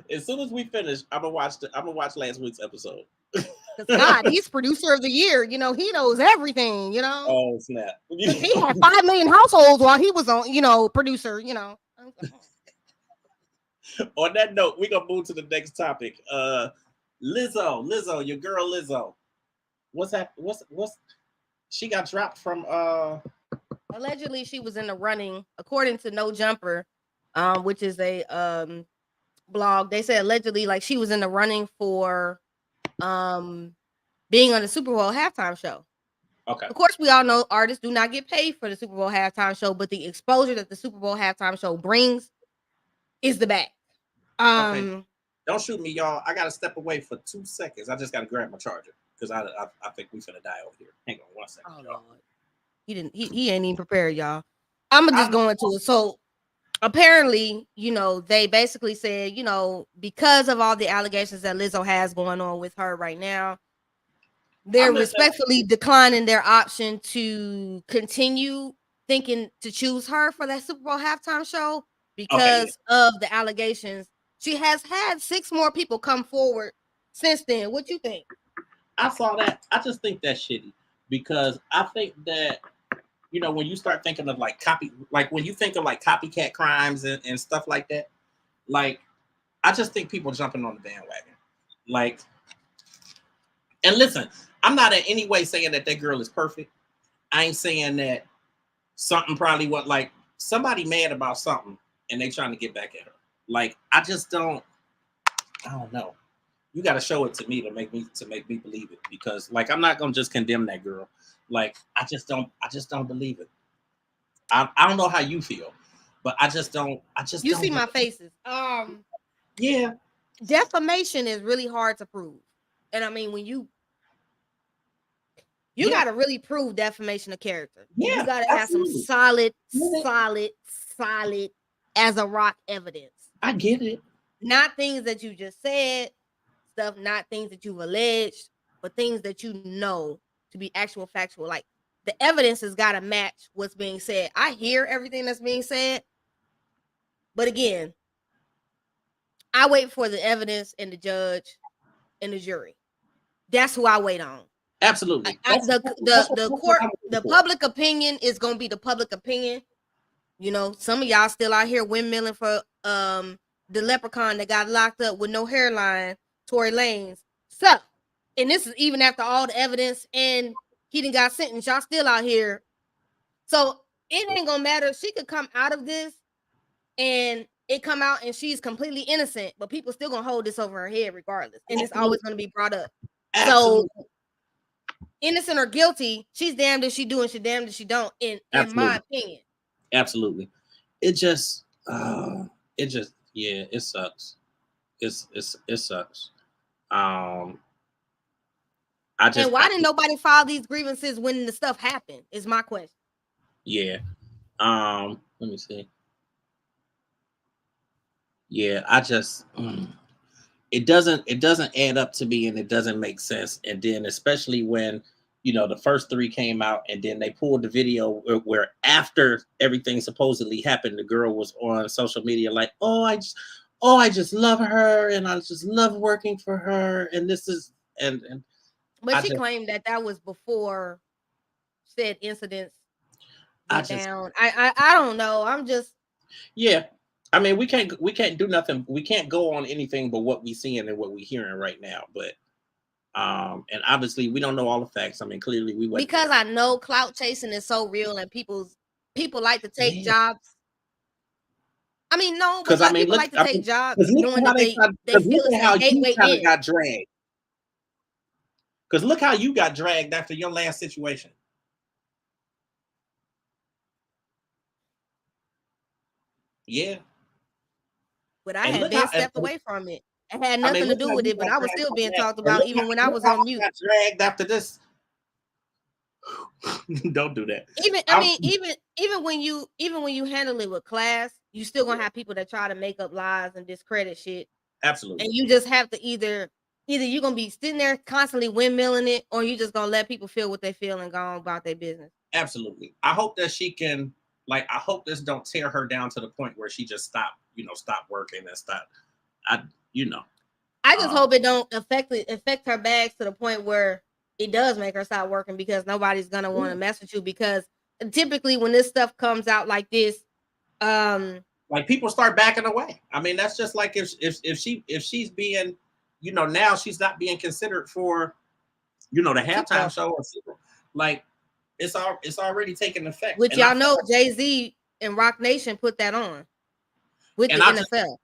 As soon as we finish, I'm gonna watch last week's episode. God, he's producer of the year. You know, he knows everything. You know. Oh snap! He had 5 million households while he was on. You know, producer. You know. On that note, we're gonna move to the next topic. Lizzo, your girl Lizzo. What's that? What's she got dropped from? Allegedly, she was in the running, according to No Jumper, which is a blog. They said allegedly, like, she was in the running for being on the Super Bowl halftime show. Okay. Of course, we all know artists do not get paid for the Super Bowl halftime show, but the exposure that the Super Bowl halftime show brings is the bag. Okay. Don't shoot me, y'all. I gotta step away for 2 seconds. I just gotta grab my charger because I think we finna die over here. Hang on 1 second. Oh, y'all. Lord. He ain't even prepared, y'all. I'm gonna just go into it. So apparently, you know, they basically said, you know, because of all the allegations that Lizzo has going on with her right now, they're respectfully declining their option to continue thinking to choose her for that Super Bowl halftime show because of the allegations. She has had 6 more people come forward since then. What you think? I saw that. I just think that's shitty because I think that, you know, when you start thinking of when you think of like copycat crimes and stuff like that, like, I just think people jumping on the bandwagon. Like, and listen, I'm not in any way saying that girl is perfect. I ain't saying that something probably like somebody mad about something and they trying to get back at her. Like, I don't know. You got to show it to me to make me believe it, because like I'm not gonna just condemn that girl. Like I just don't believe it. I don't know how you feel, but I just You see don't. my faces. Yeah, Defamation is really hard to prove. And I mean, when you yeah, got to really prove defamation of character. You yeah, got to have some absolutely. solid, Get it. solid as a rock evidence. I get it. Not things that you just said, stuff, not things that you've alleged, but things that you know to be actual factual. Like the evidence has got to match what's being said. I hear everything that's being said, but again, I wait for the evidence and the judge and the jury. That's who I wait on. Absolutely. The What court, I'm looking the for. public opinion is gonna be the public opinion. You know, some of y'all still out here windmilling for the leprechaun that got locked up with no hairline, Tory Lanez. So, and this is even after all the evidence and he didn't got sentenced. Y'all still out here. So it ain't gonna matter. She could come out of this and it come out and she's completely innocent, but people still gonna hold this over her head regardless. And it's always gonna be brought up. So Absolutely. innocent or guilty, she's damned if she do and she's damned if she don't, in my Absolutely. opinion. Absolutely. It just yeah, it sucks. It sucks. I just And why didn't nobody file these grievances when the stuff happened? Is my question. Yeah. Let me see. Yeah, I just it doesn't add up to me, and it doesn't make sense. And then especially when the first three came out, and then they pulled the video where after everything supposedly happened, the girl was on social media like, I just love her, and I just love working for her, and this is and But I she just claimed that was before said incidents I went just down. I don't know. I'm just Yeah. I mean, we can't do nothing. We can't go on anything but what we seeing and what we hearing right now. But and obviously we don't know all the facts. I mean, clearly we wasn't because there. I know clout chasing is so real and people like to take Yeah. jobs. I mean, no, but Because I mean, people look, like to I take mean, jobs because look knowing how that they they because feel look it's at a how you gateway kind of in. got dragged. Because look how you got dragged after your last situation. Yeah. But I And had look been how stepped away from it. It had I mean, nothing to look do how with you it, but got I was dragged still after being that. talked And about even when I look was how on you mute. got dragged after this. Don't do that. I'm, Even when you handle it with class, you still gonna have people that try to make up lies and discredit shit. absolutely. And you just have to either you're gonna be sitting there constantly windmilling it, or you just gonna let people feel what they feel and go on about their business. Absolutely. I hope that she can, like, I hope this don't tear her down to the point where she just stop working and stop. I, you know, I just um, hope it don't affect her bags to the point where it does make her stop working, because nobody's gonna want to mess with you. Because typically when this stuff comes out like this, like people start backing away. I mean, that's just like if she's being, now she's not being considered for, the Super halftime Bowl, show or super, like it's already taken effect. which y'all know Jay-Z and Rock Nation put that on with the And I just NFL.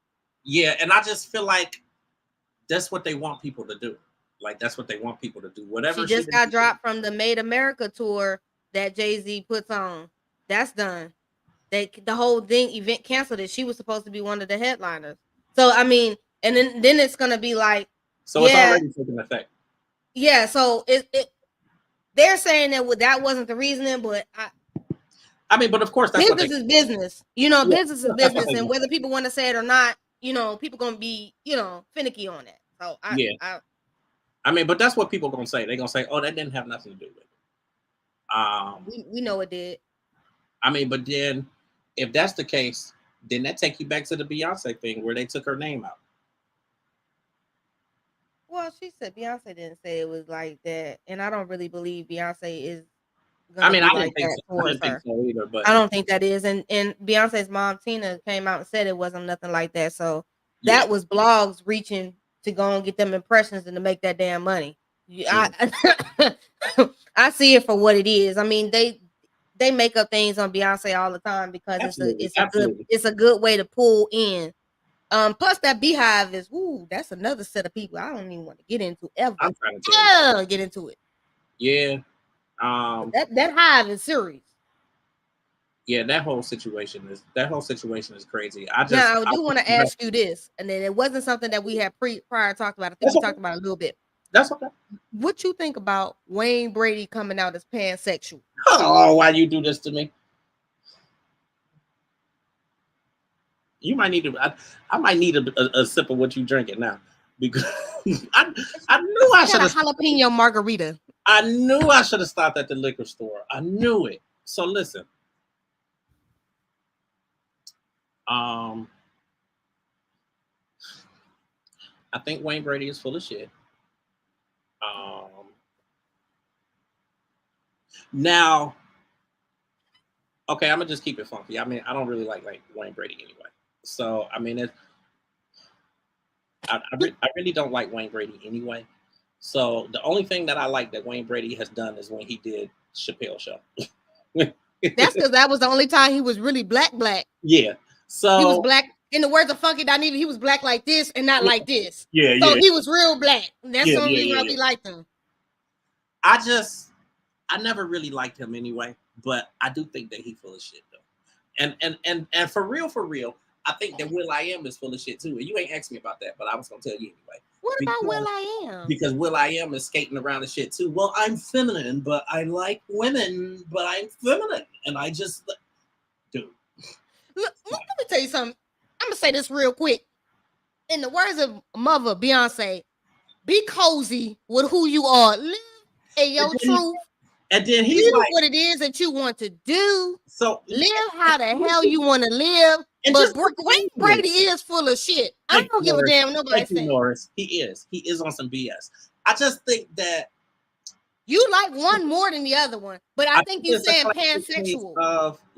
yeah, and I just feel like that's what they want people to do. Like that's what they want people to do. She Whatever she just can got do. dropped from the Made America tour that Jay-Z puts on. That's done. The whole thing event canceled it. She was supposed to be one of the headliners. So I mean, and then it's gonna be like, So it's yeah, already taking effect. yeah. So they're saying that wasn't the reasoning, but I mean, but of course that's what business they. is business. You know, Yeah, business is that's what business, they and want. whether people want to say it or not, people gonna be finicky on that. So Yeah, I mean, but that's what people gonna say. They're gonna say, "Oh, that didn't have nothing to do with it." we know it did. I mean, but then if that's the case, then that take you back to the Beyonce thing where they took her name out. Well, she said Beyonce didn't say it was like that, and I don't really believe Beyonce is I gonna mean, be I didn't like think that so. I towards didn't think her. so either. But I don't think that is, and Beyonce's mom Tina came out and said it wasn't nothing like that. So yeah, that was blogs reaching to go and get them impressions and to make that damn money. mm, I see it for what it is. I mean, they make up things on Beyonce all the time because absolutely, it's a good absolutely, it's a good way to pull in Plus that beehive is, that's another set of people I don't even want to get into ever. I'm trying to tell you. Get into it. Yeah. That hive is serious. Yeah, that whole situation is crazy. Now, I do want to ask you this, and then it wasn't something that we had prior talked about. I think we talked about it a little bit. That's okay. What you think about Wayne Brady coming out as pansexual? Oh, why you do this to me? You might need to. I might need a sip of what you drinking now, because I knew I should have jalapeno margarita. I knew I should have stopped at the liquor store. I knew it. So listen. I think Wayne Brady is full of shit. Now, okay, I'm gonna just keep it funky. I mean, I don't really like Wayne Brady anyway. So I mean, I really don't like Wayne Brady anyway. So the only thing that I like that Wayne Brady has done is when he did Chappelle Show. That's because that was the only time he was really black. Yeah. So he was black. In the words of Funky Dineva, he was black like this and not like this. Yeah, so he was real black. That's the only reason why we liked him. I never really liked him anyway, but I do think that he's full of shit though. And for real, I think that will.i.am is full of shit too. And you ain't asked me about that, but I was gonna tell you anyway. What about will.i.am? Because will.i.am is skating around the shit too. Well, I'm feminine, but I like women, but I'm feminine. And I just dude. Look, let me tell you something. I'm gonna say this real quick. In the words of mother Beyonce, be cozy with who you are. Live in your truth. And then he's do what it is that you want to do. So live how the hell you want to live. But Wayne Brady is full of shit. I don't give a damn nobody saying. Norris, he is on some BS. I just think that you like one more than the other one, but I think you're saying pansexual.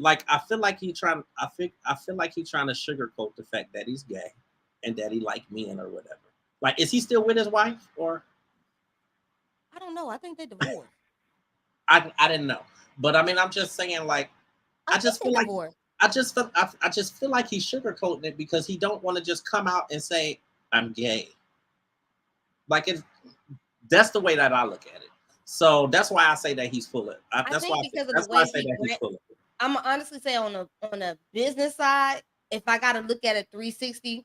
I feel like he's trying. I feel like he's trying to sugarcoat the fact that he's gay and that he like men or whatever. Like, is he still with his wife or? I don't know. I think they divorced. I didn't know, but I mean, I'm just saying, like, I just feel like he's sugarcoating it because he don't want to just come out and say I'm gay. Like, that's the way that I look at it. So that's why I say that he's full of. That's why I say that he's full of it. I'm gonna honestly say on a business side, if I gotta look at it 360,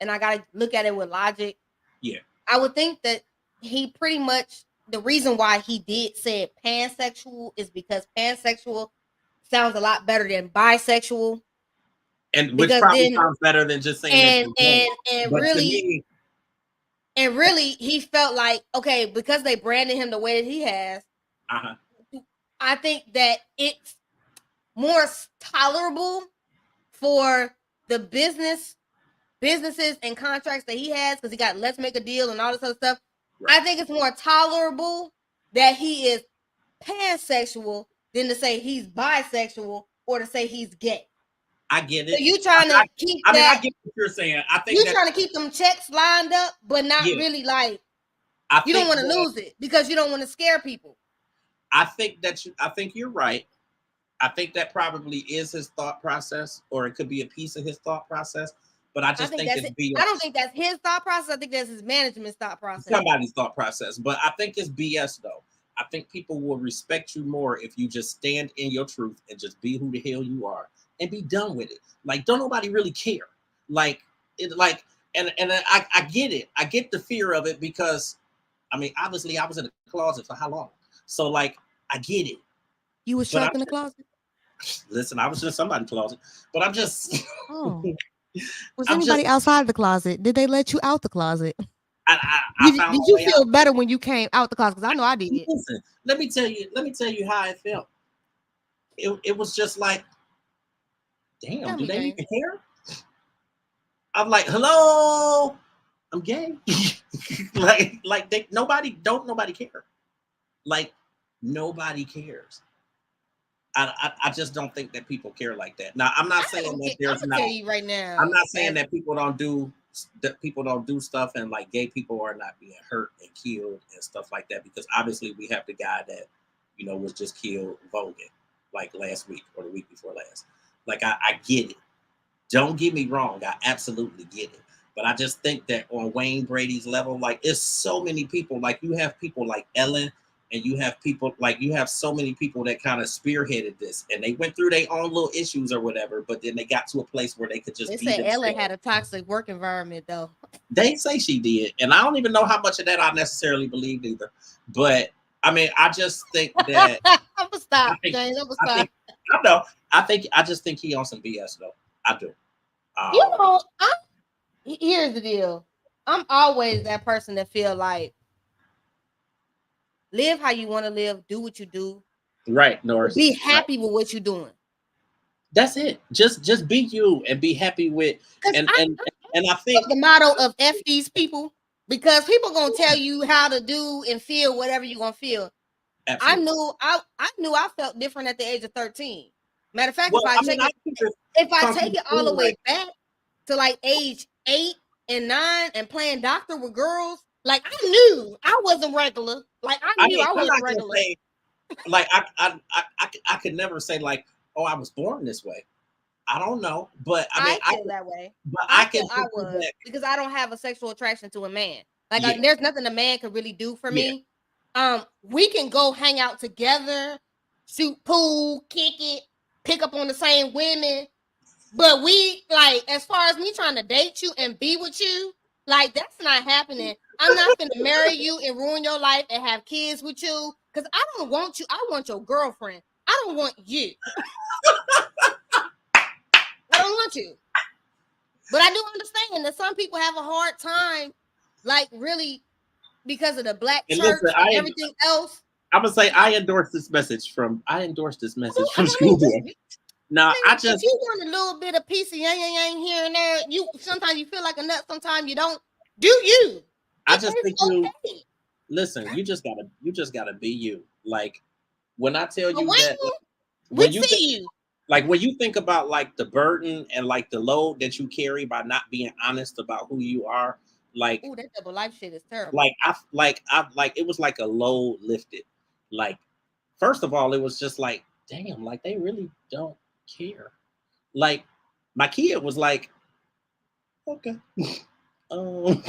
and I gotta look at it with logic, yeah, I would think that he pretty much. The reason why he did say pansexual is because pansexual sounds a lot better than bisexual, and which probably sounds better than just saying and really he felt like, okay, because they branded him the way that he has, I think that it's more tolerable for the businesses and contracts that he has because he got Let's Make a Deal and all this other stuff. Right. I think it's more tolerable that he is pansexual than to say he's bisexual or to say he's gay. I get it. So you trying to keep that? I get what you're saying. I think you're trying to keep them checks lined up, but not really like. You don't want to lose it because you don't want to scare people. I think you're right. I think that probably is his thought process, or it could be a piece of his thought process. But I just think it's BS. I don't think that's his thought process. I think that's his management's thought process. Somebody's thought process. But I think it's BS, though. I think people will respect you more if you just stand in your truth and just be who the hell you are and be done with it. Like, don't nobody really care. And I get it. I get the fear of it because, I mean, obviously I was in the closet for how long? So, like, I get it. You was trapped in the closet? Listen, I was in somebody's closet. But I'm just... Oh. Was anybody outside the closet? Did they let you out the closet? Did you feel better when you came out the closet? Because I know I did. Listen, let me tell you how I felt. It was just like, damn, do they even care? I'm like, hello, I'm gay. nobody care. Like, nobody cares. I just don't think that people care like that. Now, I'm not saying that there's not. Tell you right now, I'm not saying that people don't do stuff and like gay people are not being hurt and killed and stuff like that, because obviously we have the guy that was just killed Vogan like last week or the week before last. Like I get it. Don't get me wrong, I absolutely get it. But I just think that on Wayne Brady's level, like it's so many people, like you have people like Ellen, and you have people like you have so many people that kind of spearheaded this, and they went through their own little issues or whatever, but then they got to a place where they could just They be said Ellen themselves. had a toxic work environment though. They say she did, and I don't even know how much of that I necessarily believed either. But I mean, I just think that I'm gonna I stop, think James. I'm gonna I stop. think I know. I just think he on some BS though. I do. You know, here's the deal. I'm always that person that feel like live how you want to live, do what you do, Right, Norris. be Right. happy with what you're doing. That's it. Just be you and be happy with Because and I and and I love think the motto of F these people because people gonna tell you how to do and feel whatever you're gonna feel. absolutely. I knew I felt different at the age of 13. Matter of fact, Well, I mean, I keep it if I take funky it all too. the way Like, back to like age 8 and 9 and playing doctor with girls, like I knew I wasn't regular. Like I I knew mean, I I'm wasn't not gonna regular. say like I could never say like, oh, I was born this way. I don't know, but I mean, I feel that way. I I can feel I tell you was that. because I don't have a sexual attraction to a man. Like Yeah, there's nothing a man can really do for yeah. me. We can go hang out together, shoot pool, kick it, pick up on the same women. But we like as far as me trying to date you and be with you, like that's not happening. I'm not gonna marry you and ruin your life and have kids with you because I don't want you. I want your girlfriend. I don't want you. I don't want you. But I do understand that some people have a hard time, like really because of the black And listen, church and everything else. I'm gonna say I endorse this message from I mean, SkoolBoi. Now, if you want a little bit of piece of yang here and there, you sometimes you feel like a nut, sometimes you don't. Do you? I just think It's you okay. listen. You just gotta be you. Like when I tell But you that, Wayne, we when you think see you. like when you think about like the burden and like the load that you carry by not being honest about who you are, like Oh, that double life shit is terrible. I it was like a load lifted. Like first of all, it was just like damn, like they really don't care. Like my kid was like, okay, um,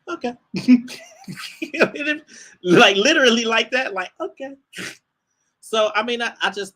okay, like literally like that, like okay. So I mean, I just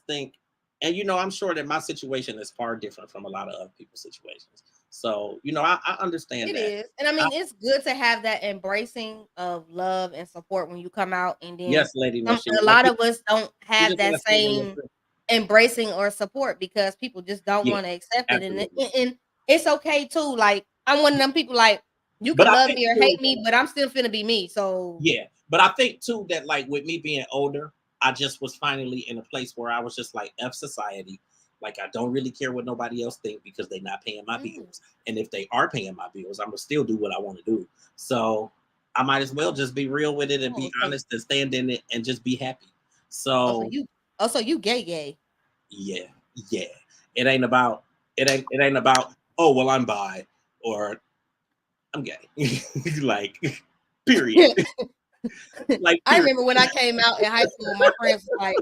think, and you know, I'm sure that my situation is far different from a lot of other people's situations. So you know, I understand It that. is. And I I, mean, it's good to have that embracing of love and support when you come out. And then yes, Lady Machine. a lot of us don't You have just gotta that stand on your same truth. embracing or support because people just don't Yeah, want to accept it. absolutely. And it's okay too. Like, I'm one of them people, like, you But can I love think me or too, hate me, but I'm still finna be me. So, yeah. But I think too that like with me being older, I just was finally in a place where I was just like F society. Like I don't really care what nobody else think because they're not paying my mm, bills. And if they are paying my bills, I'm gonna still do what I want to do. So I might as well just be real with it and be oh, so, honest and stand in it and just be happy. oh, so So you, oh, so you gay. yeah, yeah. It ain't about it ain't about oh well I'm bi or I'm gay. Like period. Like I period. remember when I came out in high school, my friends was like,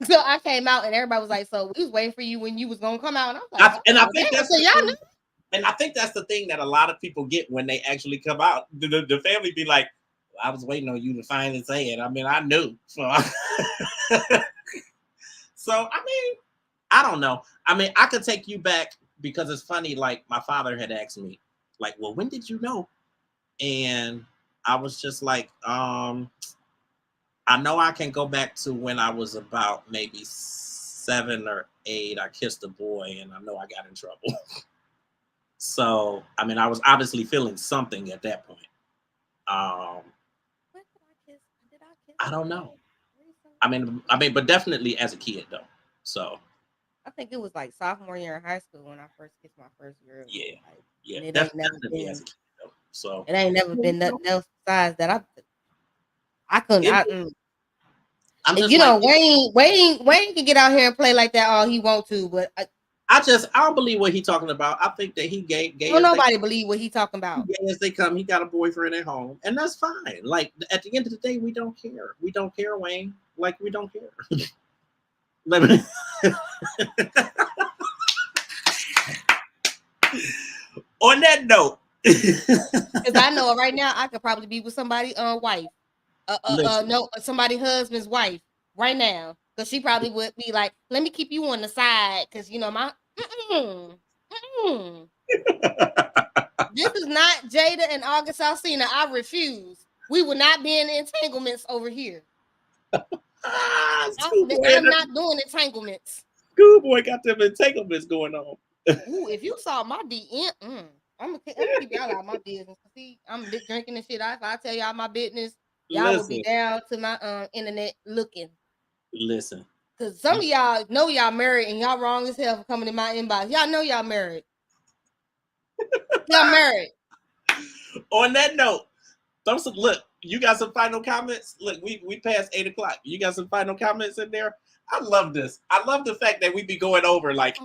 so I came out and everybody was like, so we was waiting for you when you was gonna come out. And I was like, And I oh, think damn. that's So the y'all knew? thing. And I think that's the thing that a lot of people get when they actually come out. The family be like, I was waiting on you to finally say it. I mean, I knew. So, so I mean, I don't know. I mean, I could take you back because it's funny. Like my father had asked me, like, well, when did you know? And I was just like, I know I can go back to when I was about maybe 7 or 8. I kissed a boy, and I know I got in trouble. So, I mean, I was obviously feeling something at that point. Um, When did I kiss? Did I kiss I a don't know. boy recently? I mean, but definitely as a kid though. So, I think it was like sophomore year in high school when I first kissed my first girl. yeah, Like, yeah, and definitely as a kid though. So, it ain't never been nothing else besides that. I couldn't. it, I'm just You like, know, Wayne can get out here and play like that all he want to, but I don't believe what he's talking about. I think that he gay don't as they nobody believe what he talking about. gay as they come. He got a boyfriend at home, and that's fine. Like at the end of the day, we don't care. We don't care, Wayne. Like we don't care. Let me- On that note, Because I know right now I could probably be with somebody wife. listen, No, somebody husband's wife right now. Because she probably would be like, let me keep you on the side. Because, you know, my, this is not Jada and August Alsina. I refuse. We will not be in entanglements over here. I'm not doing entanglements. SkoolBoi got them entanglements going on. Ooh, if you saw my DM, I'm gonna keep y'all out of my business. See, I'm drinking and shit. If I tell y'all my business, y'all will be Listen, down to my internet looking. listen. Cause some of y'all know y'all married and y'all wrong as hell for coming in my inbox. Y'all know y'all married. Y'all married. On that note, look, you got some final comments? Look, we passed 8 o'clock. You got some final comments in there? I love this. I love the fact that we be going over like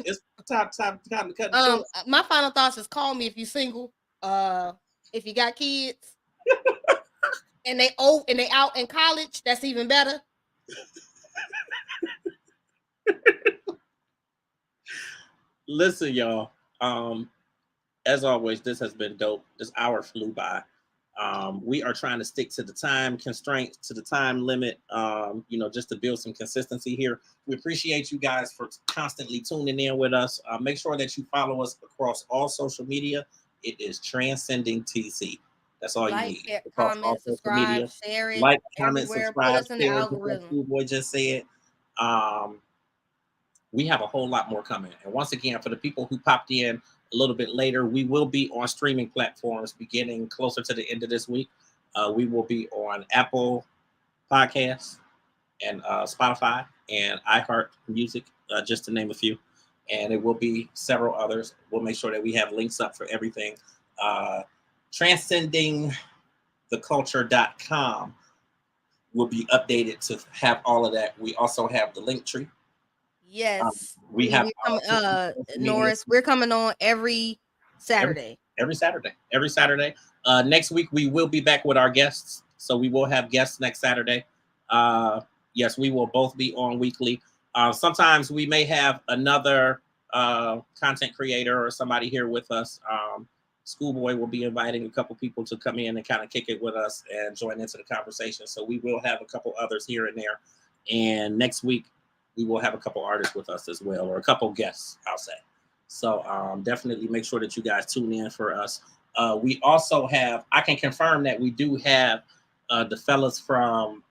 it's time to cut it short. My final thoughts is call me if you single. If you got kids and they out in college, that's even better. Listen, y'all. As always, this has been dope. This hour flew by. We are trying to stick to the time constraints, to the time limit, just to build some consistency here. We appreciate you guys for constantly tuning in with us. Make sure that you follow us across all social media. It is Transcending TC. That's all you need. Across all Comment, social subscribe, media. share it. Like, comment, everywhere. Put subscribe, us in the share, just like algorithm. SkoolBoi just said. We have a whole lot more coming. And once again, for the people who popped in a little bit later, we will be on streaming platforms beginning closer to the end of this week. We will be on Apple Podcasts and Spotify and iHeart Music, just to name a few. And it will be several others. We'll make sure that we have links up for everything. Transcendingtheculture.com will be updated to have all of that. We also have the link tree. Yes. We have Norris, we're coming on every Saturday. Every Saturday. Next week we will be back with our guests. So we will have guests next Saturday. Yes, we will both be on weekly. Sometimes we may have another content creator or somebody here with us. SkoolBoi will be inviting a couple people to come in and kind of kick it with us and join into the conversation. So we will have a couple others here and there. And next week we will have a couple artists with us as well, or a couple guests, I'll say. So definitely make sure that you guys tune in for us. We also have, I can confirm that we do have the fellas from,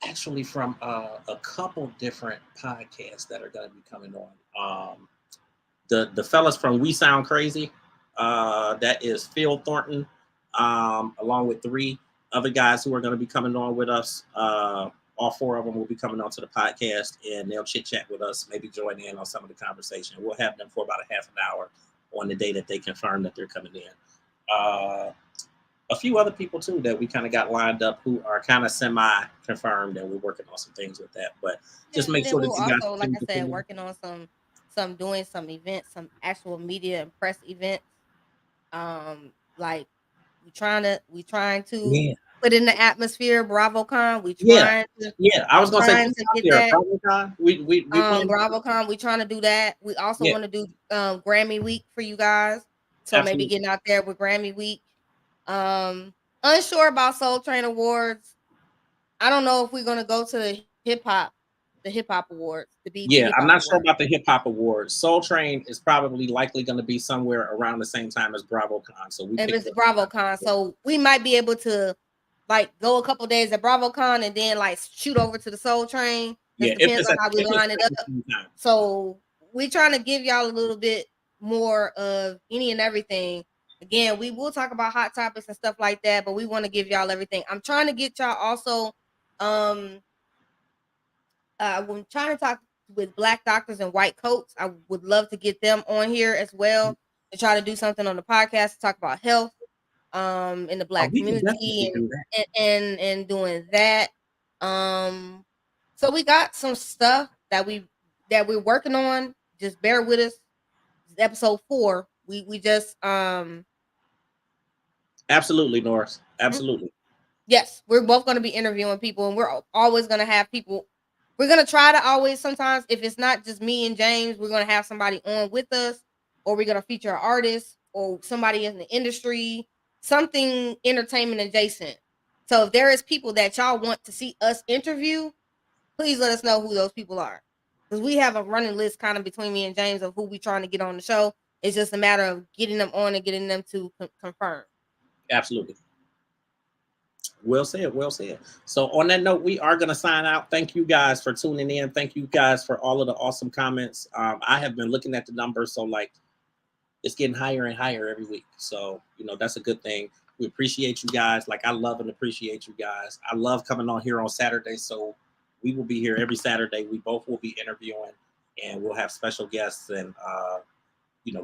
actually from a couple different podcasts that are going to be coming on. The fellas from We Sound Crazy, that is Phil Thornton, along with 3 other guys who are going to be coming on with us. All 4 of them will be coming onto the podcast, and they'll chit chat with us, maybe join in on some of the conversation. We'll have them for about a half an hour on the day that they confirm that they're coming in. A few other people too that we kind of got lined up who are kind of semi-confirmed, and we're working on some things with that. But just make sure that you guys also, like I said, working on doing some events, some actual media and press events. Like we trying to put in the atmosphere. BravoCon. We trying to. Yeah, I was gonna say get that. BravoCon. We BravoCon. We trying to do that. We also want to do Grammy Week for you guys. So maybe getting out there with Grammy Week. Unsure about Soul Train Awards. I don't know if we're gonna go to the hip hop awards. I'm not sure about the hip hop awards. Soul Train is probably likely going to be somewhere around the same time as BravoCon. So if it's BravoCon, so we might be able to like go a couple days at BravoCon and then like shoot over to the Soul Train. It depends on how we line it up. So we trying to give y'all a little bit more of any and everything. Again, we will talk about hot topics and stuff like that, but we want to give y'all everything. I'm trying to get y'all also when trying to talk with Black doctors in white coats. I would love to get them on here as well to try to do something on the podcast to talk about health in the Black community and doing that. So we got some stuff that we're working on. Just bear with us. Episode 4. We just absolutely, Norris. Absolutely. Yes, we're both going to be interviewing people, and we're always going to have people We're gonna try to always, sometimes if it's not just me and James, we're gonna have somebody on with us, or we're gonna feature an artist or somebody in the industry, something entertainment adjacent. So if there is people that y'all want to see us interview, please let us know who those people are. Because we have a running list kind of between me and James of who we trying to get on the show. It's just a matter of getting them on and getting them to confirm. Absolutely. Well said. Well said. So on that note, we are going to sign out. Thank you guys for tuning in. Thank you guys for all of the awesome comments. I have been looking at the numbers, so like it's getting higher and higher every week. So that's a good thing. We appreciate you guys. Like I love and appreciate you guys. I love coming on here on Saturday. So we will be here every Saturday. We both will be interviewing, and we'll have special guests and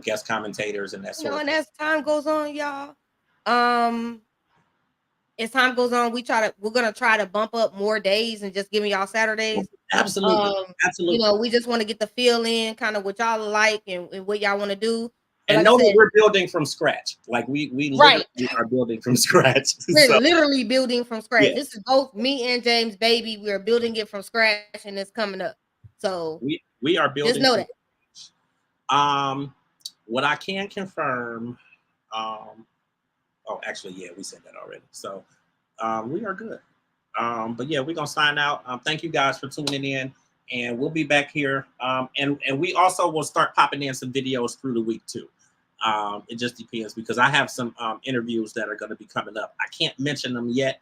guest commentators and that sort of And thing. as time goes on, y'all, as time goes on, we're gonna try to bump up more days and just giving y'all Saturdays. Absolutely. Absolutely. We just want to get the feel in, kind of what y'all like and what y'all want to do. But And like know I said, that we're building from scratch. Like we right, literally are building from scratch. we're So literally building from scratch. yeah, This is both me and James' baby. We're building it from scratch, and it's coming up. So we are just building know from that. scratch. What I can confirm, oh actually, yeah, we said that already. So we are good. But yeah, we're gonna sign out. Thank you guys for tuning in, and we'll be back here. And we also will start popping in some videos through the week too. It just depends because I have some interviews that are going to be coming up. I can't mention them yet,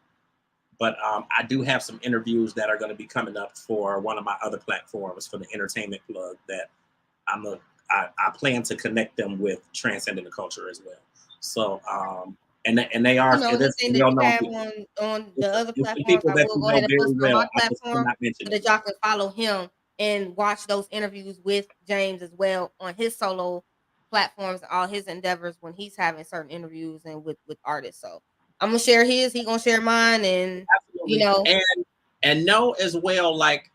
but I do have some interviews that are going to be coming up for one of my other platforms for the entertainment plug that I plan to connect them with Transcending the Culture as well. So and they are it is Anything that well you known have people. on the other It's some platforms, people I that will you go know ahead and very post it on my well. I just platform cannot mention so it that yet. y'all can follow him and watch those interviews with James as well on his solo platforms, all his endeavors when he's having certain interviews and with artists. So I'm gonna share his, he gonna share mine, and you Absolutely. know, And know as well, like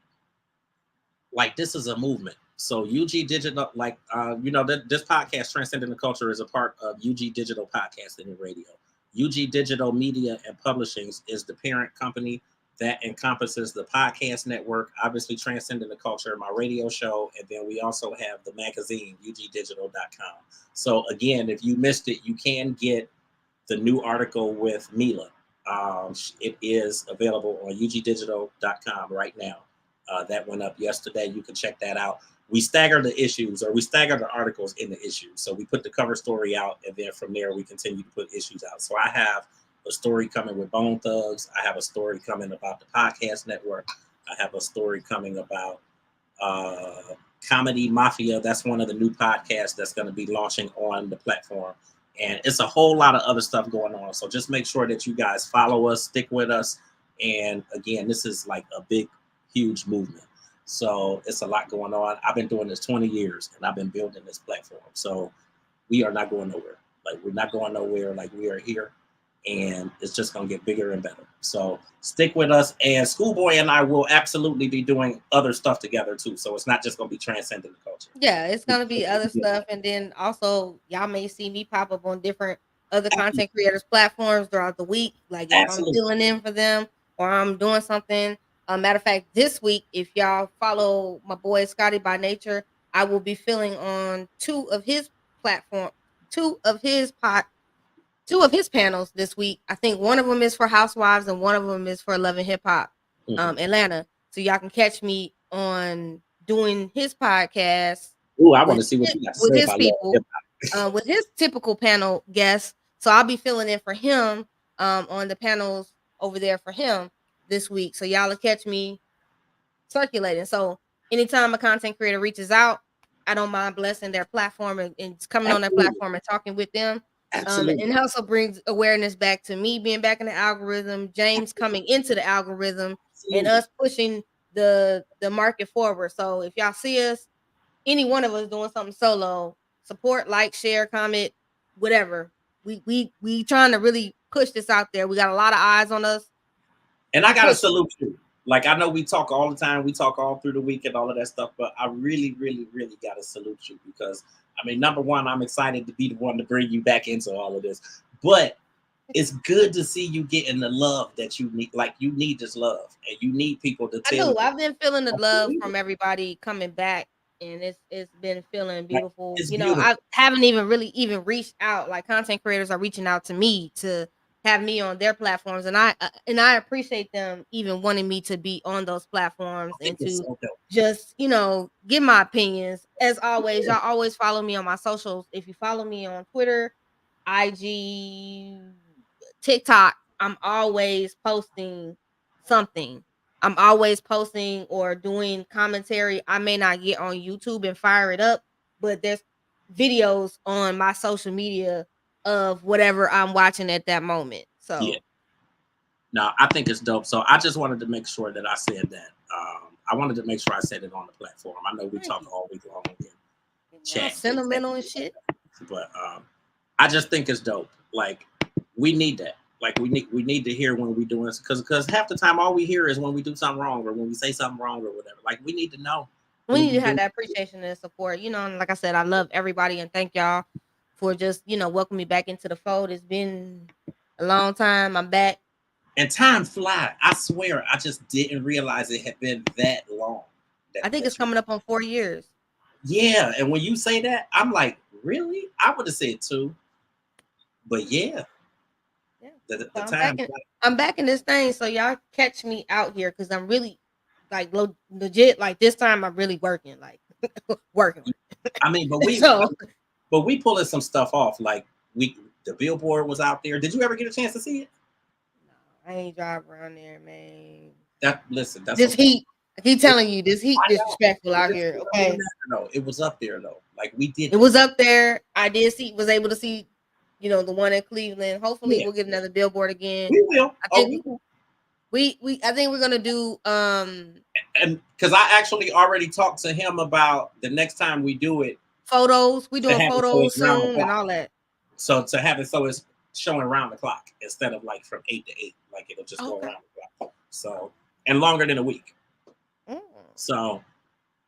this is a movement. So UG Digital, like this podcast, Transcending the Culture, is a part of UG Digital Podcasting and Radio. UG Digital Media and Publishing is the parent company that encompasses the podcast network, obviously Transcending the Culture, my radio show, and then we also have the magazine, ugdigital.com. So again, if you missed it, you can get the new article with Mila. It is available on ugdigital.com right now. That went up yesterday. You can check that out. We stagger the issues, or we stagger the articles in the issues. So we put the cover story out, and then from there we continue to put issues out. So I have a story coming with Bone Thugs. I have a story coming about the podcast network. I have a story coming about Comedy Mafia. That's one of the new podcasts that's going to be launching on the platform. And it's a whole lot of other stuff going on. So just make sure that you guys follow us, stick with us. And again, this is like a big, huge movement. So it's a lot going on. I've been doing this 20 years and I've been building this platform. So we are not going nowhere. Like we're not going nowhere. Like we are here, and it's just going to get bigger and better. So stick with us. And SkoolBoi and I will absolutely be doing other stuff together too. So it's not just going to be Transcending the Culture. yeah, it's gonna be other stuff, and then also y'all may see me pop up on different other Absolutely. content creators platforms throughout the week. Like if I'm Absolutely. filling in for them or I'm doing something. Matter of fact, this week, if y'all follow my boy Scotty by Nature, I will be filling on platform, two of his pod, two of his panels this week. I think one of them is for Housewives and one of them is for Love and Hip Hop, Mm-hmm. Atlanta. So y'all can catch me on doing his podcast Ooh, I want with to see what you got to with say his about Love and people, Hip Hop. with his typical panel guests. So I'll be filling in for him on the panels over there for him this week. So y'all will catch me circulating. So anytime a content creator reaches out, I don't mind blessing their platform and coming on their Absolutely. platform and talking with them. Absolutely. And also brings awareness back to me being back in the algorithm, James coming into the algorithm, and Absolutely. us pushing the market forward. So if y'all see us, any one of us doing something solo, support, like, share, comment, whatever. We trying to really push this out there. We got a lot of eyes on us. And I We gotta push. salute you. Like I know we talk all the time, we talk all through the week and all of that stuff, but I really, really, really gotta salute you because I mean, number one, I'm excited to be the one to bring you back into all of this. But it's good to see you getting the love that you need. Like you need this love, and you need people to I tell do. you. I've been feeling the Like, you love need it. from everybody coming back, and it's been feeling Like, beautiful. it's You know, I beautiful. haven't even really even reached out. Like content creators are reaching out to me to have me on their platforms, and I appreciate them even wanting me to be on those platforms I and think it's to so dope. just give my opinions. As always, Yeah, y'all always follow me on my socials. If you follow me on Twitter, IG, TikTok, I'm always posting something. I'm always posting or doing commentary. I may not get on YouTube and fire it up, but there's videos on my social media of whatever I'm watching at that moment. yeah. So No, I think it's dope. So I just wanted to make sure that I said that. I wanted to make sure I said it on the platform. I know we thank talk you. all week long in Y'all chat and sentimental text and and stuff, shit. but I just think it's dope. Like we need that. Like we need to hear when we doing this because half the time all we hear is when we do something wrong or when we say something wrong or whatever. Like we need to know We when need you to have do. that appreciation and support. And like I said, I love everybody and thank y'all for just, welcoming me back into the fold. It's been a long time. I'm back. And time fly. I swear, I just didn't realize it had been that long. I think it's That you. coming up on 4 years. Yeah, and when you say that, I'm like, really? I would have said two, but yeah, Yeah. the So time. I'm back in this thing. So y'all catch me out here because I'm really like legit. Like this time I'm really working, like working. I mean, So but we pulling some stuff off. Like the billboard was out there. Did you ever get a chance to see it? no, I ain't drive around there, man. That listen, that's This okay. heat. I keep It, telling you, this heat I know. disrespectful out It here. don't even Okay. matter though. It was up there though. Like we did It that. was up there. I did was able to see, the one in Cleveland. Hopefully Yeah, we'll get another billboard again. we will. I Oh, think we will. I think we're gonna do And because I actually already talked to him about the next time we do it photos. We to doing have it so photos it's round the soon and clock. all that. So to have it so it's showing around the clock instead of like from 8 to 8, like it'll just go Okay. around the clock. So and longer than a week. Mm. So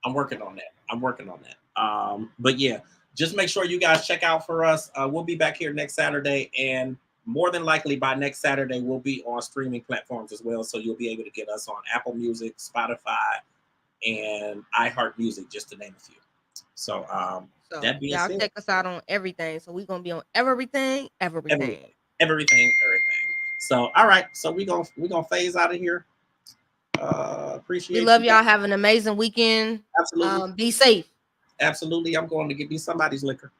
I'm working on that. I'm working on that. But yeah, just make sure you guys check out for us. We'll be back here next Saturday, and more than likely by next Saturday we'll be on streaming platforms as well. So you'll be able to get us on Apple Music, Spotify, and iHeart Music, just to name a few. So So that being y'all said, check us out on everything. So we're gonna be on everything, everything, everything. everything. So all right, so we gonna phase out of here. We Appreciate love you guys. y'all. Have an amazing weekend. Absolutely, Be safe. absolutely. I'm going to get me somebody's liquor.